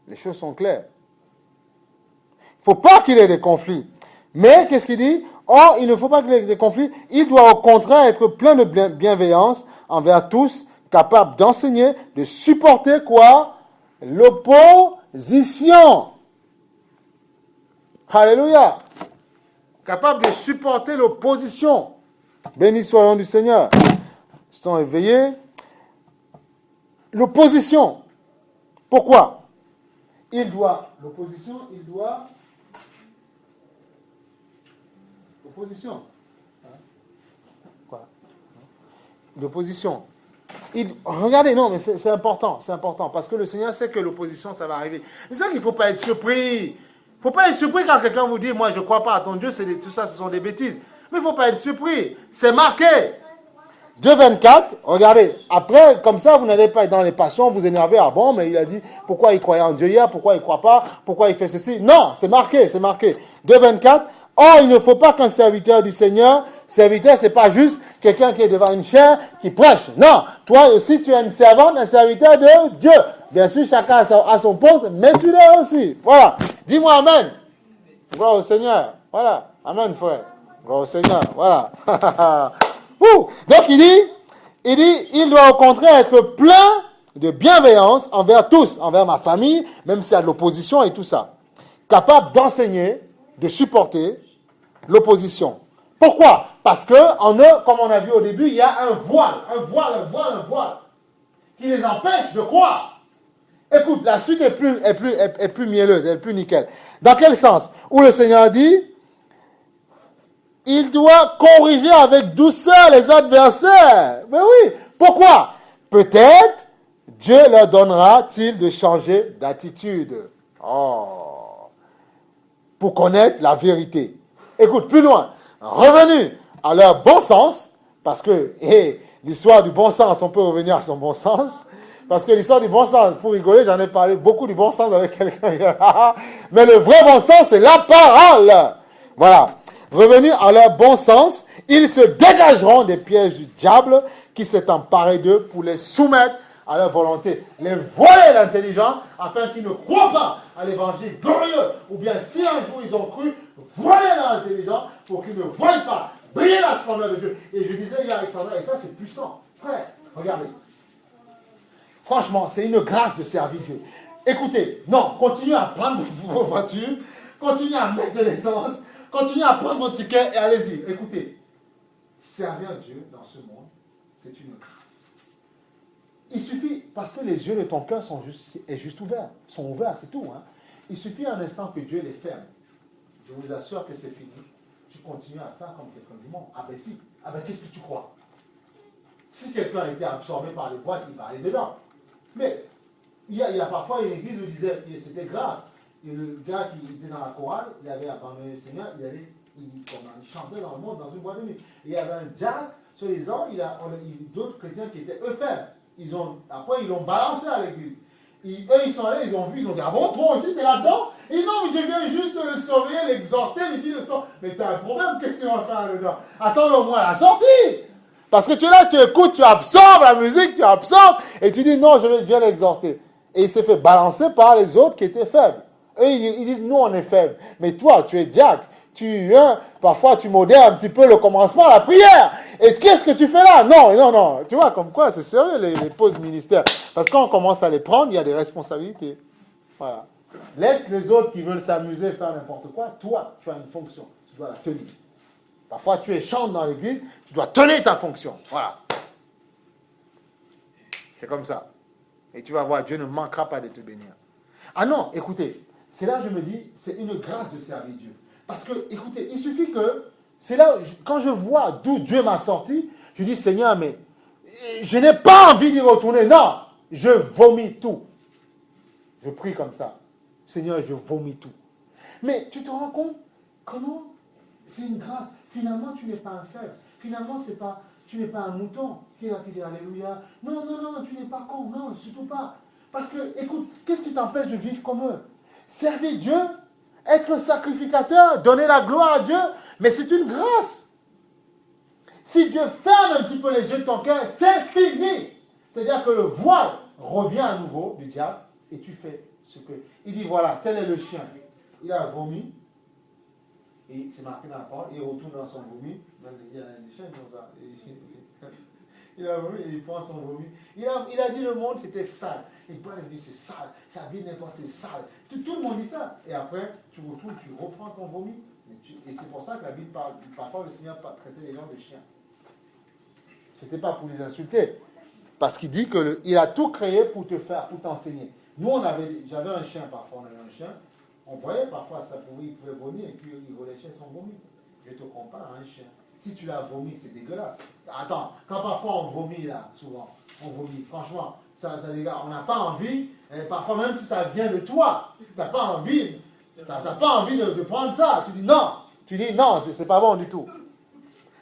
Les choses sont claires. Il ne faut pas qu'il ait des conflits. Mais, qu'est-ce qu'il dit? Or, il ne faut pas qu'il ait des conflits. Il doit au contraire être plein de bienveillance envers tous, capable d'enseigner, de supporter quoi? L'opposition. Alléluia. Capable de supporter l'opposition. Béni soit le nom du Seigneur. Restons éveillés. L'opposition. Pourquoi? L'opposition. Quoi? L'opposition. Regardez, non, mais c'est important, parce que le Seigneur sait que l'opposition, ça va arriver. C'est ça qu'il ne faut pas être surpris. Il ne faut pas être surpris quand quelqu'un vous dit, moi, je ne crois pas à ton Dieu, tout ça, ce sont des bêtises. Mais il ne faut pas être surpris. C'est marqué. 2,24, regardez, après, comme ça, vous n'allez pas être dans les passions, vous énerver, ah bon, mais il a dit, pourquoi il croyait en Dieu hier, pourquoi il ne croit pas, pourquoi il fait ceci. Non, c'est marqué. 2,24, or, il ne faut pas qu'un serviteur du Seigneur, serviteur, c'est pas juste quelqu'un qui est devant une chaire, qui prêche. Non, toi aussi, tu es une servante, un serviteur de Dieu. Bien sûr, chacun a son poste, mais tu l'es aussi. Voilà. Dis-moi Amen. Gloire au Seigneur. Voilà. Amen, frère. Gloire au Seigneur. Voilà. Donc, il doit au contraire être plein de bienveillance envers tous, envers ma famille, même s'il y a de l'opposition et tout ça. Capable d'enseigner, de supporter l'opposition. Pourquoi? Parce que en eux, comme on a vu au début, il y a un voile qui les empêche de croire. Écoute, la suite est plus mielleuse, elle est plus nickel. Dans quel sens? Où le Seigneur dit, il doit corriger avec douceur les adversaires. Mais oui, pourquoi? Peut-être Dieu leur donnera-t-il de changer d'attitude? Oh, pour connaître la vérité. Écoute, plus loin. Revenus à leur bon sens, parce que l'histoire du bon sens, on peut revenir à son bon sens, parce que l'histoire du bon sens, pour rigoler, j'en ai parlé beaucoup du bon sens avec quelqu'un. Mais le vrai bon sens, c'est la parole. Voilà. Revenus à leur bon sens, ils se dégageront des pièges du diable qui s'est emparé d'eux pour les soumettre à leur volonté, les voler l'intelligence afin qu'ils ne croient pas à l'évangile glorieux. Ou bien si un jour ils ont cru, voler leur intelligence pour qu'ils ne voient pas briller la splendeur de Dieu. Et je disais hier à Alexandra, et ça c'est puissant. Frère, regardez. Franchement, c'est une grâce de servir Dieu. Écoutez, non, continuez à prendre vos voitures, continuez à mettre de l'essence, continuez à prendre vos tickets et allez-y. Écoutez, servir Dieu dans ce monde, c'est une grâce. Il suffit, parce que les yeux de ton cœur sont juste ouverts, sont ouverts, c'est tout. Hein. Il suffit un instant que Dieu les ferme. Je vous assure que c'est fini. Tu continues à faire comme quelqu'un du monde. Ah ben si, ah ben qu'est-ce que tu crois? Si quelqu'un a été absorbé par les boîtes, il va aller dedans. Mais il y a parfois une église où il disait, c'était grave. Et le gars qui était dans la chorale, il avait abandonné le Seigneur, il chantait dans le monde, dans une boîte de nuit. Et il y avait un diable, soi-disant, d'autres chrétiens qui étaient eux faibles. Après, ils l'ont balancé à l'église. Eux, ils sont allés, ils ont vu, ils ont dit, ah bon, toi aussi, t'es là-dedans? Et non, mais je viens juste le sauver, l'exhorter, lui dire, mais t'as un problème, qu'est-ce qu'on va faire là-dedans? Attends au moins à la sortie! Parce que tu es là, tu écoutes, tu absorbes la musique, tu absorbes, et tu dis, non, je viens l'exhorter. Et il s'est fait balancer par les autres qui étaient faibles. Eux, ils disent, nous, on est faibles. Mais toi, tu es diacre. Parfois, tu modères un petit peu le commencement, la prière. Et qu'est-ce que tu fais là? Non. Tu vois, comme quoi, c'est sérieux, les pauses ministères. Parce que quand on commence à les prendre, il y a des responsabilités. Voilà. Laisse les autres qui veulent s'amuser, faire n'importe quoi. Toi, tu as une fonction. Tu dois la tenir. Parfois, tu es chante dans l'église, tu dois tenir ta fonction. Voilà. C'est comme ça. Et tu vas voir, Dieu ne manquera pas de te bénir. Ah non, écoutez, c'est là que je me dis, c'est une grâce de servir Dieu. Parce que, écoutez, il suffit que, c'est là, quand je vois d'où Dieu m'a sorti, je dis, Seigneur, mais je n'ai pas envie d'y retourner. Non, je vomis tout. Je prie comme ça. Seigneur, je vomis tout. Mais tu te rends compte comment c'est une grâce. Finalement, tu n'es pas un faible. Finalement, tu n'es pas un mouton qui est là qui dit Alléluia. Non, tu n'es pas con. Non, surtout pas. Parce que, écoute, qu'est-ce qui t'empêche de vivre comme eux? Servir Dieu, être sacrificateur, donner la gloire à Dieu, mais c'est une grâce. Si Dieu ferme un petit peu les yeux de ton cœur, c'est fini. C'est-à-dire que le voile revient à nouveau du diable et tu fais ce que... Il dit, voilà, tel est le chien. Il a vomi. Et c'est marqué dans la parole, il retourne dans son vomi. Il y a des chiens qui font ça. Il a vomi et il prend son vomi. Il a dit le monde c'était sale. Il parle de lui, c'est sale. Sa vie n'est pas, c'est sale. Tout le monde dit ça. Et après, tu retournes, tu reprends ton vomi. Et c'est pour ça que la Bible parle. Parfois, le Seigneur traitait les gens de chiens. C'était pas pour les insulter. Parce qu'il dit qu'il a tout créé pour te faire, pour t'enseigner. Nous, j'avais un chien parfois, on avait un chien. On voyait parfois, il pouvait vomir et puis il relâchait son vomi. Je te compare à un chien. Si tu l'as vomi, c'est dégueulasse. Attends, quand parfois on vomit là, souvent, on vomit, franchement, ça dégage. On n'a pas envie, et parfois même si ça vient de toi, tu n'as pas envie, de prendre ça. Tu dis non, c'est pas bon du tout.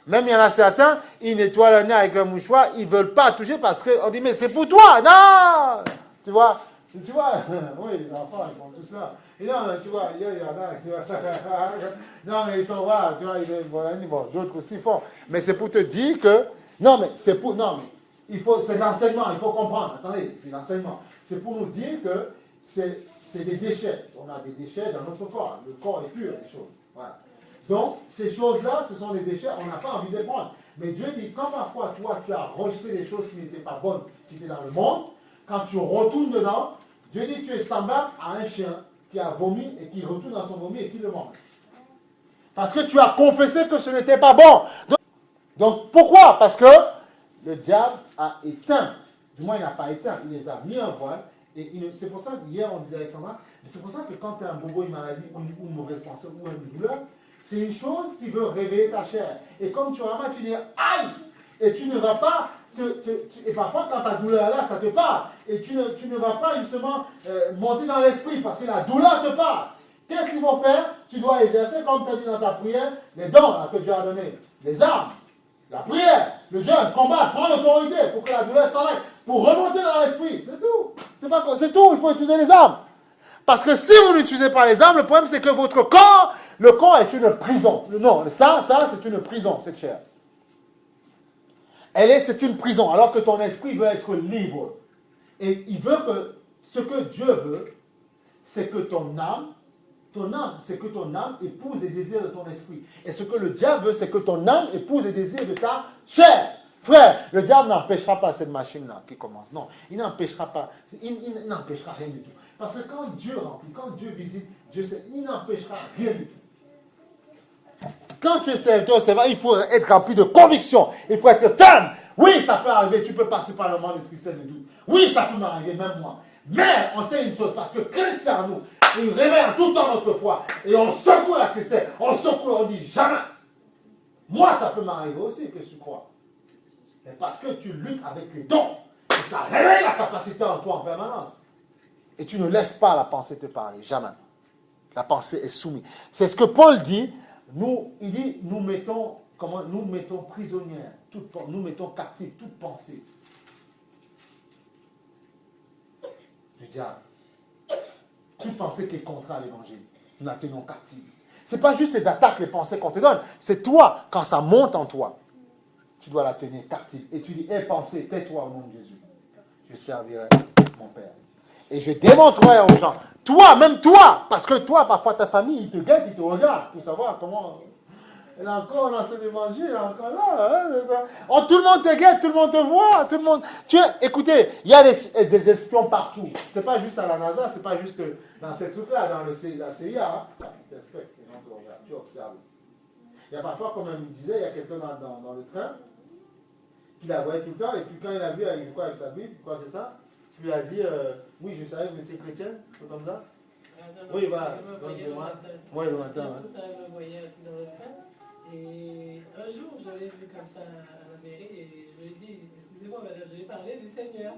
Même il y en a certains, ils nettoient le nez avec le mouchoir, ils ne veulent pas toucher parce qu'on dit mais c'est pour toi, non. Tu vois, oui, les enfants, ils font tout ça. Et non, tu vois, il y en a, tu vois, non, mais ils sont, voilà, tu vois, d'autres aussi font. Mais c'est pour te dire que, c'est l'enseignement, il faut comprendre, attendez, c'est l'enseignement. C'est pour nous dire que c'est des déchets. On a des déchets dans notre corps. Le corps est pur, les choses. Voilà. Donc, ces choses-là, ce sont des déchets, on n'a pas envie de les prendre. Mais Dieu dit, quand parfois, tu as rejeté des choses qui n'étaient pas bonnes, qui étaient dans le monde, quand tu retournes dedans, Dieu dit, tu es semblable à un chien qui a vomi et qui retourne dans son vomi et qui le mange. Parce que tu as confessé que ce n'était pas bon. Donc pourquoi? Parce que le diable a éteint, du moins il n'a pas éteint, il les a mis en voile. Et c'est pour ça qu'hier on disait Alexandra, c'est pour ça que quand tu as un bobo, une maladie ou une mauvaise pensée ou une douleur, c'est une chose qui veut réveiller ta chair. Et comme tu vas mal, tu dis aïe! Et tu ne vas pas et parfois, quand ta douleur est là, ça te parle. Et tu ne vas pas justement monter dans l'esprit parce que la douleur te parle. Qu'est-ce qu'il faut faire? Tu dois exercer, comme tu as dit dans ta prière, les dons là, que Dieu a donnés. Les armes, la prière, le jeûne, combattre, prendre l'autorité pour que la douleur s'arrête, pour remonter dans l'esprit. C'est tout. C'est tout, il faut utiliser les armes. Parce que si vous n'utilisez pas les armes, le problème c'est que votre corps, le corps est une prison. Non, ça c'est une prison, cette chair. C'est une prison, alors que ton esprit veut être libre. Et il veut que, ce que Dieu veut, c'est que ton âme épouse les désirs de ton esprit. Et ce que le diable veut, c'est que ton âme épouse les désirs de ta chair. Frère, le diable n'empêchera pas cette machine-là qui commence. Non, il n'empêchera pas. Il n'empêchera rien du tout. Parce que quand Dieu remplit, quand Dieu visite, il n'empêchera rien du tout. Quand tu es serviteur, c'est vrai, il faut être rempli de conviction. Il faut être ferme. Oui, ça peut arriver. Tu peux passer par le moment de tristesse et de doute. Oui, ça peut m'arriver, même moi. Mais on sait une chose, parce que Christ est en nous. Il réveille tout le temps notre foi. Et on secoue la tristesse. On secoue, on dit jamais. Moi, ça peut m'arriver aussi, que tu crois. Mais parce que tu luttes avec les dons. Et ça réveille la capacité en toi en permanence. Et tu ne laisses pas la pensée te parler. Jamais. La pensée est soumise. C'est ce que Paul dit. Il dit, nous mettons prisonnières, nous mettons captives toute pensée du diable. Toute pensée qui est contraire à l'évangile, nous la tenons captive. Ce n'est pas juste les attaques, les pensées qu'on te donne, c'est toi, quand ça monte en toi, tu dois la tenir captive. Et tu dis, pensée, tais-toi au nom de Jésus. Je servirai mon Père. Et je démontrerai aux gens, même toi, parce que toi, parfois ta famille, ils te guettent, ils te regardent pour savoir comment... Elle est encore dans cet évangile, elle est encore là. C'est ça. Tout le monde te guette, tout le monde te voit, tout le monde... Écoutez, il y a des espions partout. Ce n'est pas juste à la NASA, ce n'est pas juste dans ces trucs-là, dans la CIA. Tu observes. Il y a parfois, comme elle me disait, il y a quelqu'un dans le train qui la voyait tout le temps, et puis quand il a vu avec sa Bible, quoi c'est ça, tu lui as dit, oui, je savais que vous étiez chrétienne, tout comme ça. Oui, voilà. Oui, le matin. Je me voyais assis dans le train. Et un jour, je l'ai vu comme ça à la mairie et je lui ai dit, excusez-moi madame, je lui ai parlé du Seigneur.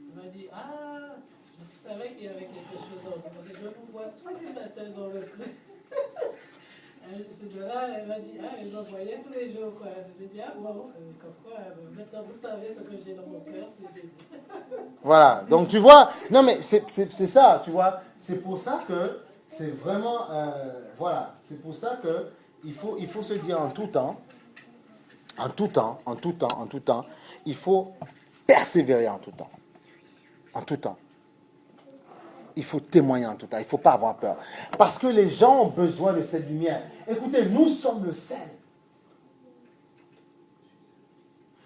Il m'a dit, je savais qu'il y avait quelque chose en vous, parce que je vous vois tous les matins dans le train. C'est de là, elle m'a dit, elle me voyait tous les jours. Quoi. J'ai dit, bon, comme quoi, maintenant vous savez ce que j'ai dans mon cœur, c'est Jésus. Voilà, donc tu vois, non mais c'est ça, tu vois, c'est pour ça que c'est vraiment, voilà, c'est pour ça que il faut se dire en tout temps, il faut persévérer en tout temps. Il faut témoigner en tout temps, il ne faut pas avoir peur. Parce que les gens ont besoin de cette lumière. Écoutez, nous sommes le sel.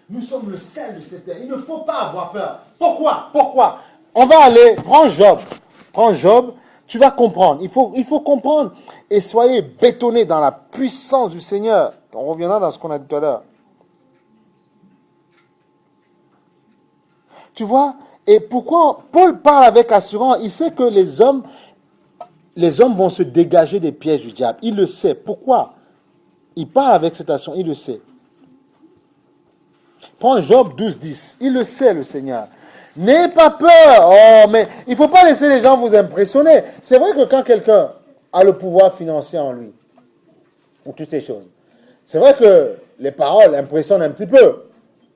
Nous sommes le sel de cette terre. Il ne faut pas avoir peur. Pourquoi? On va aller, prends Job, tu vas comprendre. Il faut comprendre et soyez bétonnés dans la puissance du Seigneur. On reviendra dans ce qu'on a dit tout à l'heure. Tu vois? Et pourquoi Paul parle avec assurance? Il sait que les hommes vont se dégager des pièges du diable. Il le sait. Pourquoi? Il parle avec cette assurance. Il le sait. Prends Job 12:10. Il le sait, le Seigneur. N'ayez pas peur. Oh, mais il ne faut pas laisser les gens vous impressionner. C'est vrai que quand quelqu'un a le pouvoir financier en lui, ou toutes ces choses, c'est vrai que les paroles impressionnent un petit peu.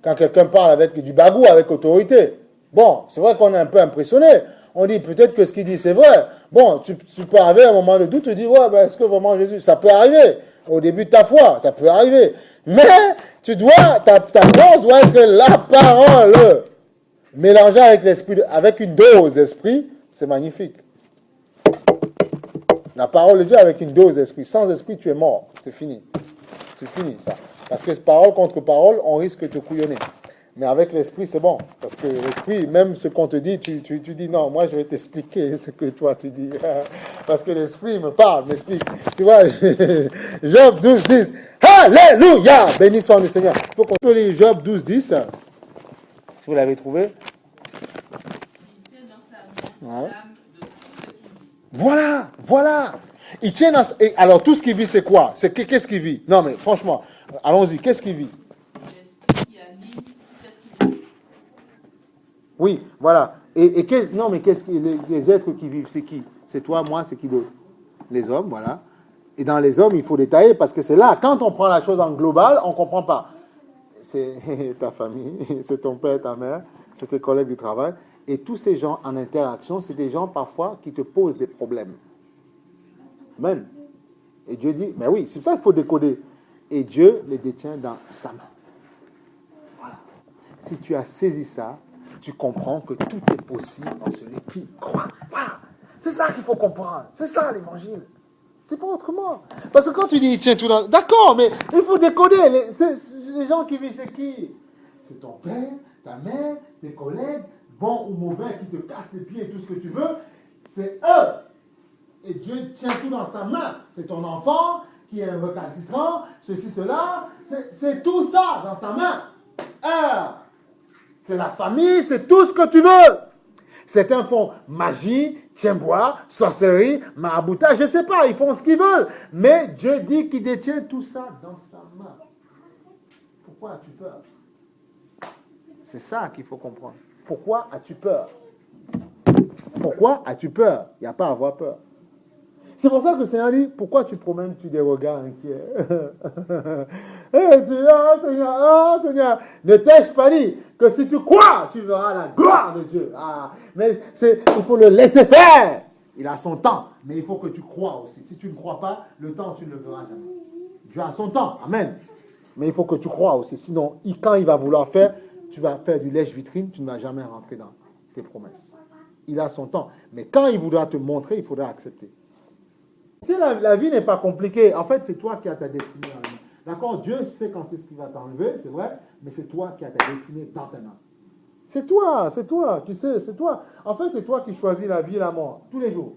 Quand quelqu'un parle avec du bagou, avec autorité. Bon, c'est vrai qu'on est un peu impressionné. On dit peut-être que ce qu'il dit c'est vrai. Bon, tu peux arriver à un moment de doute, tu dis, ouais, est-ce que vraiment Jésus, ça peut arriver. Au début de ta foi, ça peut arriver. Mais ta force doit être la parole. Mélangée avec l'esprit, avec une dose d'esprit, c'est magnifique. La parole de Dieu avec une dose d'esprit. Sans esprit, tu es mort. C'est fini. C'est fini, ça. Parce que parole contre parole, on risque de te couillonner. Mais avec l'esprit, c'est bon. Parce que l'esprit, même ce qu'on te dit, tu dis non, moi je vais t'expliquer ce que toi tu dis. Parce que l'esprit me parle, m'explique. Tu vois, Job 12:10. Alléluia! Béni soit le Seigneur. Il faut qu'on peut lire Job 12:10. Si vous l'avez trouvé. Ouais. Voilà. Il tient dans... Et alors, tout ce qu'il vit, c'est quoi? Qu'est-ce qu'il vit? Non, mais franchement, allons-y. Qu'est-ce qu'il vit? Oui, voilà. Non, mais qu'est-ce que les êtres qui vivent, c'est qui? C'est toi, moi, c'est qui d'autre? Les hommes, voilà. Et dans les hommes, il faut détailler parce que c'est là, quand on prend la chose en global, on ne comprend pas. C'est ta famille, c'est ton père, ta mère, c'est tes collègues du travail. Et tous ces gens en interaction, c'est des gens parfois qui te posent des problèmes. Amen. Et Dieu dit, mais oui, c'est pour ça qu'il faut décoder. Et Dieu les détient dans sa main. Voilà. Si tu as saisi ça, tu comprends que tout est possible en celui qui croit. Voilà. C'est ça qu'il faut comprendre. C'est ça l'évangile. C'est pas autrement. Parce que quand tu dis, il tient tout dans... D'accord, mais il faut décoder. Les gens qui vivent, c'est qui? C'est ton père, ta mère, tes collègues, bons ou mauvais, qui te cassent les pieds et tout ce que tu veux. C'est eux. Et Dieu tient tout dans sa main. C'est ton enfant qui est un recalcitrant, ceci, cela. C'est tout ça dans sa main. C'est la famille, c'est tout ce que tu veux. Certains font magie, tiens-bois, sorcellerie, maraboutage, je ne sais pas, ils font ce qu'ils veulent. Mais Dieu dit qu'il détient tout ça dans sa main. Pourquoi as-tu peur? C'est ça qu'il faut comprendre. Pourquoi as-tu peur? Pourquoi as-tu peur? Il n'y a pas à avoir peur. C'est pour ça que le Seigneur dit, pourquoi tu promènes-tu des regards inquiets? Seigneur, ne t'ai-je pas dit que si tu crois, tu verras la gloire de Dieu. Mais il faut le laisser faire. Il a son temps, mais il faut que tu crois aussi. Si tu ne crois pas, le temps, tu ne le verras jamais. Dieu a son temps, amen. Mais il faut que tu crois aussi. Sinon, quand il va vouloir faire, tu vas faire du lèche-vitrine, tu ne vas jamais rentrer dans tes promesses. Il a son temps. Mais quand il voudra te montrer, il faudra accepter. Tu sais, la vie n'est pas compliquée. En fait, c'est toi qui as ta destinée en main. D'accord? Dieu sait quand est-ce qu'il va t'enlever, c'est vrai, mais c'est toi qui as ta destinée dans ta main. C'est toi, tu sais, c'est toi. En fait, c'est toi qui choisis la vie et la mort, tous les jours.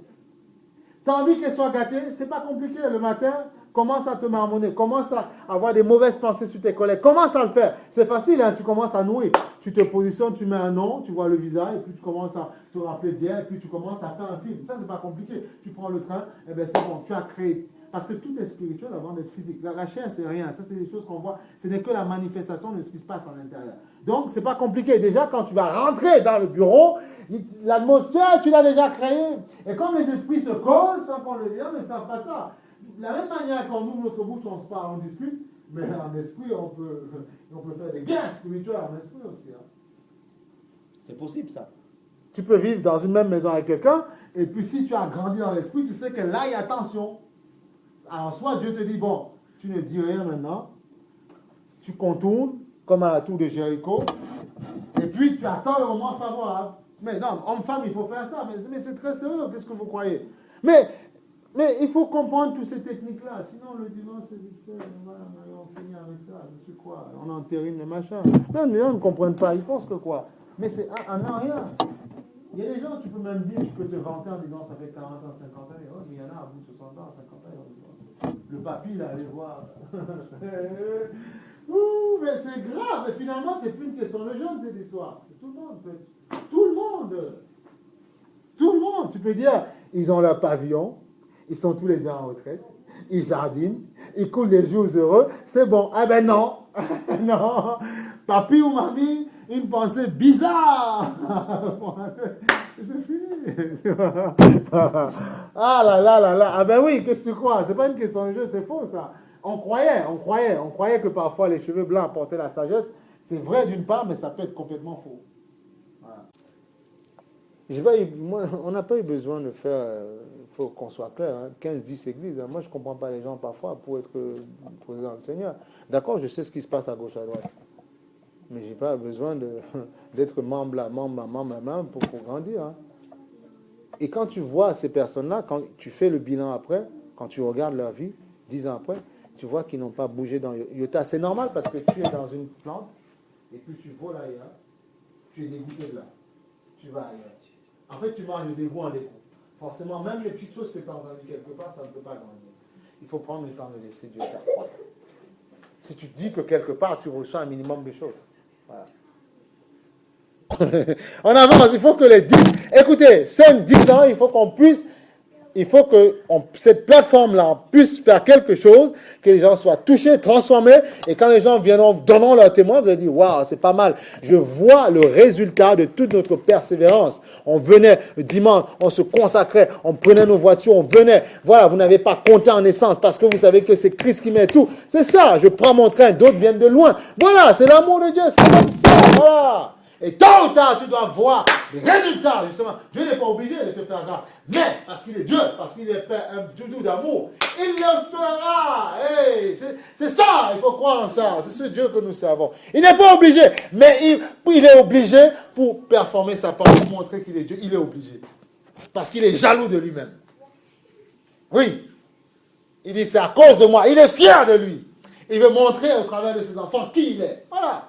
Tu as envie qu'elle soit gâtée, c'est pas compliqué. Le matin, commence à te marmonner, commence à avoir des mauvaises pensées sur tes collègues, commence à le faire. C'est facile, hein? Tu commences à nourrir. Tu te positionnes, tu mets un nom, tu vois le visage, et puis tu commences à te rappeler d'hier, et puis tu commences à faire un film. Ça, c'est pas compliqué. Tu prends le train, et bien c'est bon, tu as créé. Parce que tout est spirituel avant d'être physique. La chair, c'est rien. Ça, c'est des choses qu'on voit. Ce n'est que la manifestation de ce qui se passe à l'intérieur. Donc, c'est pas compliqué. Déjà, quand tu vas rentrer dans le bureau, l'atmosphère, tu l'as déjà créée. Et comme les esprits se causent, sans qu'on le dise, mais ça pas ça. De la même manière qu'on ouvre notre bouche, on se parle, on discute, mais en esprit, on peut faire des guerres spirituelles en esprit aussi. Hein. C'est possible, ça. Tu peux vivre dans une même maison avec quelqu'un, et puis si tu as grandi dans l'esprit, tu sais que là, il y a tension. Alors, soit Dieu te dit, bon, tu ne dis rien maintenant, tu contournes, comme à la tour de Jéricho, et puis tu attends le moment favorable. Mais non, homme-femme, il faut faire ça, mais c'est très sérieux, qu'est-ce que vous croyez? Mais il faut comprendre toutes ces techniques-là, sinon le dimanche, c'est vite fait, on finit avec ça, je sais quoi, on entérine le machin. Non, les gens ne comprennent pas, ils pensent que quoi? Mais c'est un rien. Il y a des gens, tu peux même dire, tu peux te vanter en disant ça fait 40 ans, 50 ans, mais il y en a à bout de 60 ans, 50 ans, le papy, il allait voir. Ouh, mais c'est grave, mais finalement, c'est plus une question de jeunes, cette histoire. C'est tout le monde. Tout le monde. Tout le monde. Tu peux dire, ils ont leur pavillon, ils sont tous les deux en retraite, ils jardinent, ils coulent des jours heureux, c'est bon. Ah ben non, non. Papy ou mamie, une pensée bizarre. C'est fini. Ah là là là là. Ah ben oui, qu'est-ce que tu crois? C'est pas une question de jeu, c'est faux ça. On croyait que parfois les cheveux blancs apportaient la sagesse. C'est vrai d'une part, mais ça peut être complètement faux. Voilà. On n'a pas eu besoin de faire, il faut qu'on soit clair, hein, 15-10 églises. Moi, je ne comprends pas les gens parfois pour être présent du Seigneur. D'accord, je sais ce qui se passe à gauche, à droite. Mais je n'ai pas besoin d'être membre là, membre pour grandir. Hein. Et quand tu vois ces personnes-là, quand tu fais le bilan après, quand tu regardes leur vie, 10 ans après, tu vois qu'ils n'ont pas bougé dans Utah. C'est normal parce que tu es dans une plante et puis tu voles ailleurs, tu es dégoûté de là. Tu vas ailleurs. En fait, tu manges le dégoût en dégoût. Forcément, même les petites choses que tu as entendues quelque part, ça ne peut pas grandir. Il faut prendre le temps de laisser Dieu faire. Si tu te dis que quelque part, tu ressens un minimum de choses. Voilà. On avance, il faut que les 10... Écoutez, 5-10 ans, il faut qu'on puisse il faut que cette plateforme-là puisse faire quelque chose, que les gens soient touchés, transformés, et quand les gens viendront, donneront leur témoin, vous allez dire, waouh, c'est pas mal. Je vois le résultat de toute notre persévérance. On venait dimanche, on se consacrait, on prenait nos voitures, on venait. Voilà, vous n'avez pas compté en essence parce que vous savez que c'est Christ qui met tout. C'est ça, je prends mon train, d'autres viennent de loin. Voilà, c'est l'amour de Dieu, c'est comme ça, voilà. Et tôt ou tard, tu dois voir les résultats, justement. Dieu n'est pas obligé de te faire grâce. Mais, parce qu'il est Dieu, parce qu'il est Père, un doudou d'amour, il le fera. Hey, c'est ça, il faut croire en ça. C'est ce Dieu que nous servons. Il n'est pas obligé, mais il est obligé pour performer sa parole, pour montrer qu'il est Dieu. Il est obligé. Parce qu'il est jaloux de lui-même. Oui. Il dit, c'est à cause de moi. Il est fier de lui. Il veut montrer au travers de ses enfants qui il est. Voilà.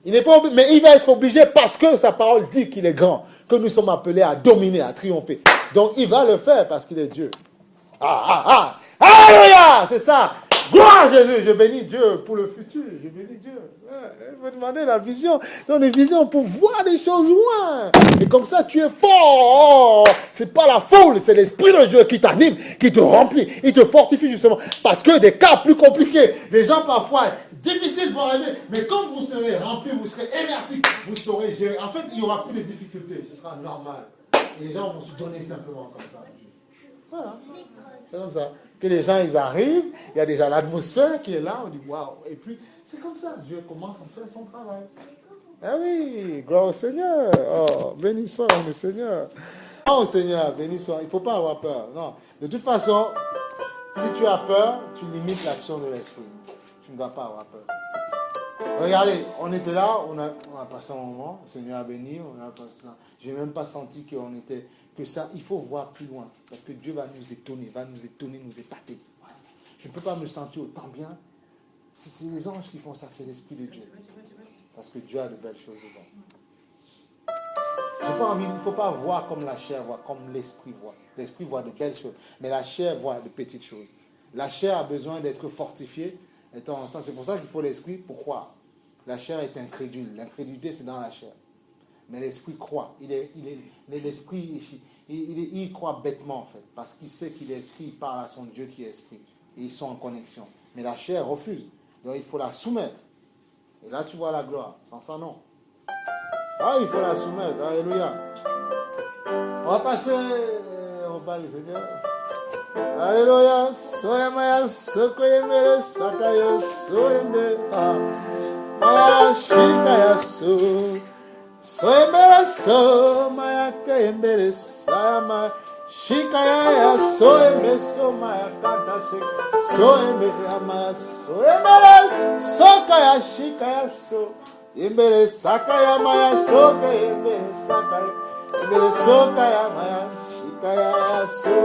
Il n'est pas obligé, mais il va être obligé parce que sa parole dit qu'il est grand, que nous sommes appelés à dominer, à triompher. Donc il va le faire parce qu'il est Dieu. Alléluia, c'est ça. Gloire à Jésus, je bénis Dieu pour le futur, je bénis Dieu. Il faut demander la vision, donc une vision pour voir les choses loin. Et comme ça, tu es fort. C'est pas la foule, c'est l'Esprit de Dieu qui t'anime, qui te remplit, il te fortifie justement. Parce que des cas plus compliqués, des gens parfois difficiles vont arriver, mais comme vous serez rempli, vous serez énergique, vous saurez gérer. En fait, il n'y aura plus de difficultés, ce sera normal. Et les gens vont se donner simplement comme ça. Voilà. C'est comme ça. Que les gens, ils arrivent, il y a déjà l'atmosphère qui est là, on dit waouh. Et puis, c'est comme ça, Dieu commence à faire son travail. Ah oui, gloire au Seigneur. Oh, béni soit le Seigneur. Oh Seigneur, béni soit. Il ne faut pas avoir peur. Non. De toute façon, si tu as peur, tu limites l'action de l'esprit. Tu ne dois pas avoir peur. Regardez, on était là, on a passé un moment, le Seigneur a béni, on a passé ça. Je n'ai même pas senti qu'on était, que ça, il faut voir plus loin. Parce que Dieu va nous étonner, nous épater. Je ne peux pas me sentir autant bien. C'est les anges qui font ça, c'est l'Esprit de Dieu. Parce que Dieu a de belles choses dedans. J'ai pas envie, il ne faut pas voir comme la chair voit, comme l'Esprit voit. L'Esprit voit de belles choses, mais la chair voit de petites choses. La chair a besoin d'être fortifiée. C'est pour ça qu'il faut l'Esprit pour croire. La chair est incrédule. L'incrédulité, c'est dans la chair. Mais l'Esprit croit. L'Esprit, il croit bêtement, en fait. Parce qu'il sait qu'il est Esprit, il parle à son Dieu qui est Esprit. Et ils sont en connexion. Mais la chair refuse. Donc, il faut la soumettre. Et là, tu vois la gloire. Sans ça, non. Ah, il faut la soumettre. Alléluia. On va passer au bal du Seigneur. Alléluia. Soyez sokoyemere sakayo soyende. Maya shikaya soyemere so maya kayembere sayama shikaya ya soyemere so maya kata soyemere ama soyemere sokaya shikaya so yembere sakaya maya sokaya yembere sakaya yembere sokaya maya shikaya so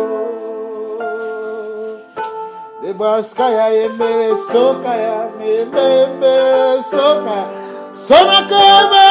Debaskaya yembere sokaya yembere sokaya Sonakeme